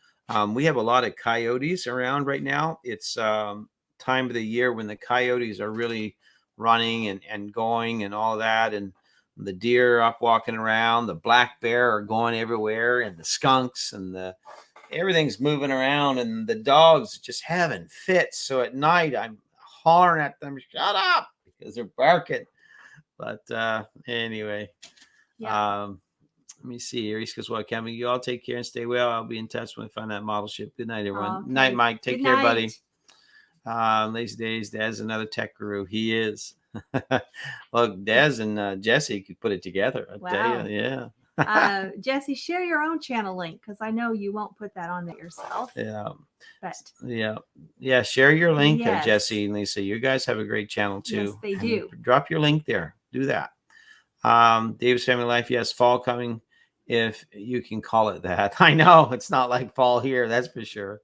We have a lot of coyotes around right now. It's time of the year when the coyotes are really running and going and all that. And the deer up walking around, the black bear are going everywhere, and the skunks and everything's moving around, and the dogs just having fits. So at night I'm hollering at them, shut up, because they're barking. But anyway, let me see here. He goes, well, Kevin, you all take care and stay well. I'll be in touch when I find that model ship. Good night, everyone. Okay. Night, Mike. Take care, night. buddy. Lazy days. Dad's another tech guru. He is. Look, Des and Jesse could put it together. I tell you, yeah. Jesse, share your own channel link because I know you won't put that on there yourself. Yeah. But yeah. Share your link, yes. Jesse and Lisa. You guys have a great channel too. Yes, they do. Drop your link there. Do that. Davis Family Life. Yes, fall coming. If you can call it that. I know it's not like fall here, that's for sure.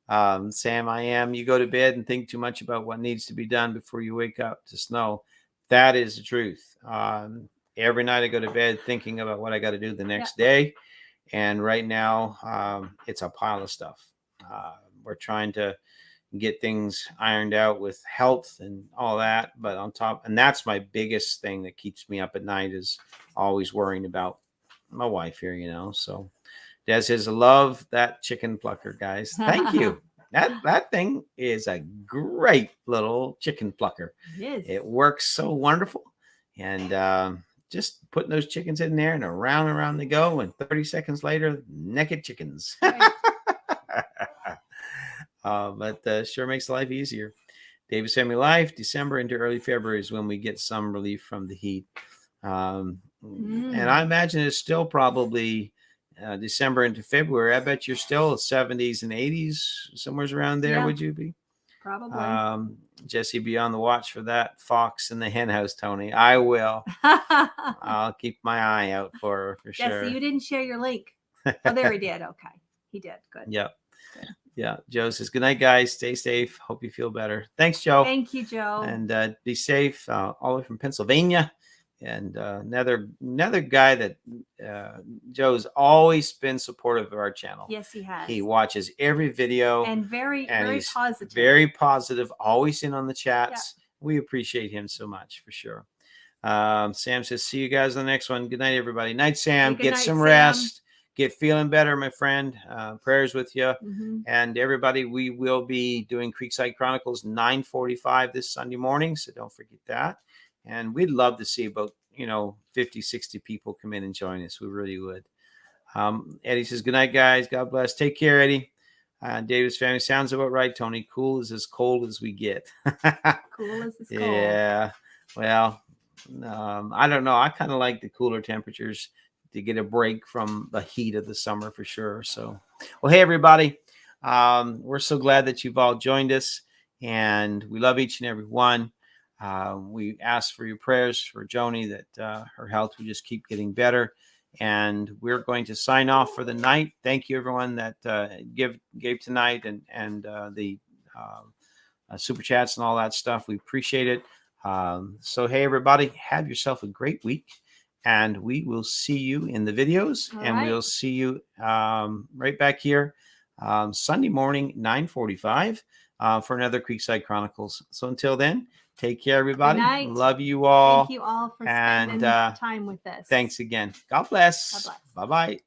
Sam, I am. You go to bed and think too much about what needs to be done before you wake up to snow. That is the truth. Every night I go to bed thinking about what I got to do the next day. And right now, it's a pile of stuff. We're trying to get things ironed out with health and all that. But on top, and that's my biggest thing that keeps me up at night, is always worrying about my wife here, So Des says, love that chicken plucker, guys. Thank you. That thing is a great little chicken plucker. It is. It works so wonderful. And just putting those chickens in there and around they go. And 30 seconds later, naked chickens. Right. But sure makes life easier. Davis Family Life, December into early February is when we get some relief from the heat. And I imagine it's still probably December into February. I bet you're still 70s and 80s, somewhere around there. Yeah. Would you be? Probably. Jesse, be on the watch for that fox in the hen house, Tony. I will. I'll keep my eye out for sure. Jesse, you didn't share your link. Oh, there he did. Okay. He did. Good. Yep. Good. Yeah. Joe says, good night, guys. Stay safe. Hope you feel better. Thanks, Joe. Thank you, Joe. And be safe. All the way from Pennsylvania. And another guy that Joe's always been supportive of our channel. Yes, he has. He watches every video and very he's positive. Very positive, always in on the chats. We appreciate him so much for sure. Sam says, see you guys on the next one. Good night, everybody. Night, Sam. Hey, good Get night, some Sam. rest. Get feeling better, my friend. Prayers with you. Mhm. And everybody, we will be doing Creekside Chronicles 9:45 this Sunday morning. So don't forget that. And we'd love to see about, 50, 60 people come in and join us. We really would. Eddie says, good night, guys. God bless. Take care, Eddie. David's family sounds about right, Tony. Cool is as cold as we get. Cool as it's cold. Yeah. Well, I don't know. I kind of like the cooler temperatures to get a break from the heat of the summer for sure. So, well, hey, everybody. We're so glad that you've all joined us, and we love each and every one. We ask for your prayers for Joni that her health will just keep getting better. And we're going to sign off for the night. Thank you, everyone that gave tonight and the super chats and all that stuff. We appreciate it. So, hey, everybody, have yourself a great week. And we will see you in the videos. All and right. we'll see you right back here Sunday morning, 9:45 for another Creekside Chronicles. So until then, take care, everybody. Good night. Love you all. Thank you all for And, spending time with us. Thanks again. God bless. God bless. Bye-bye.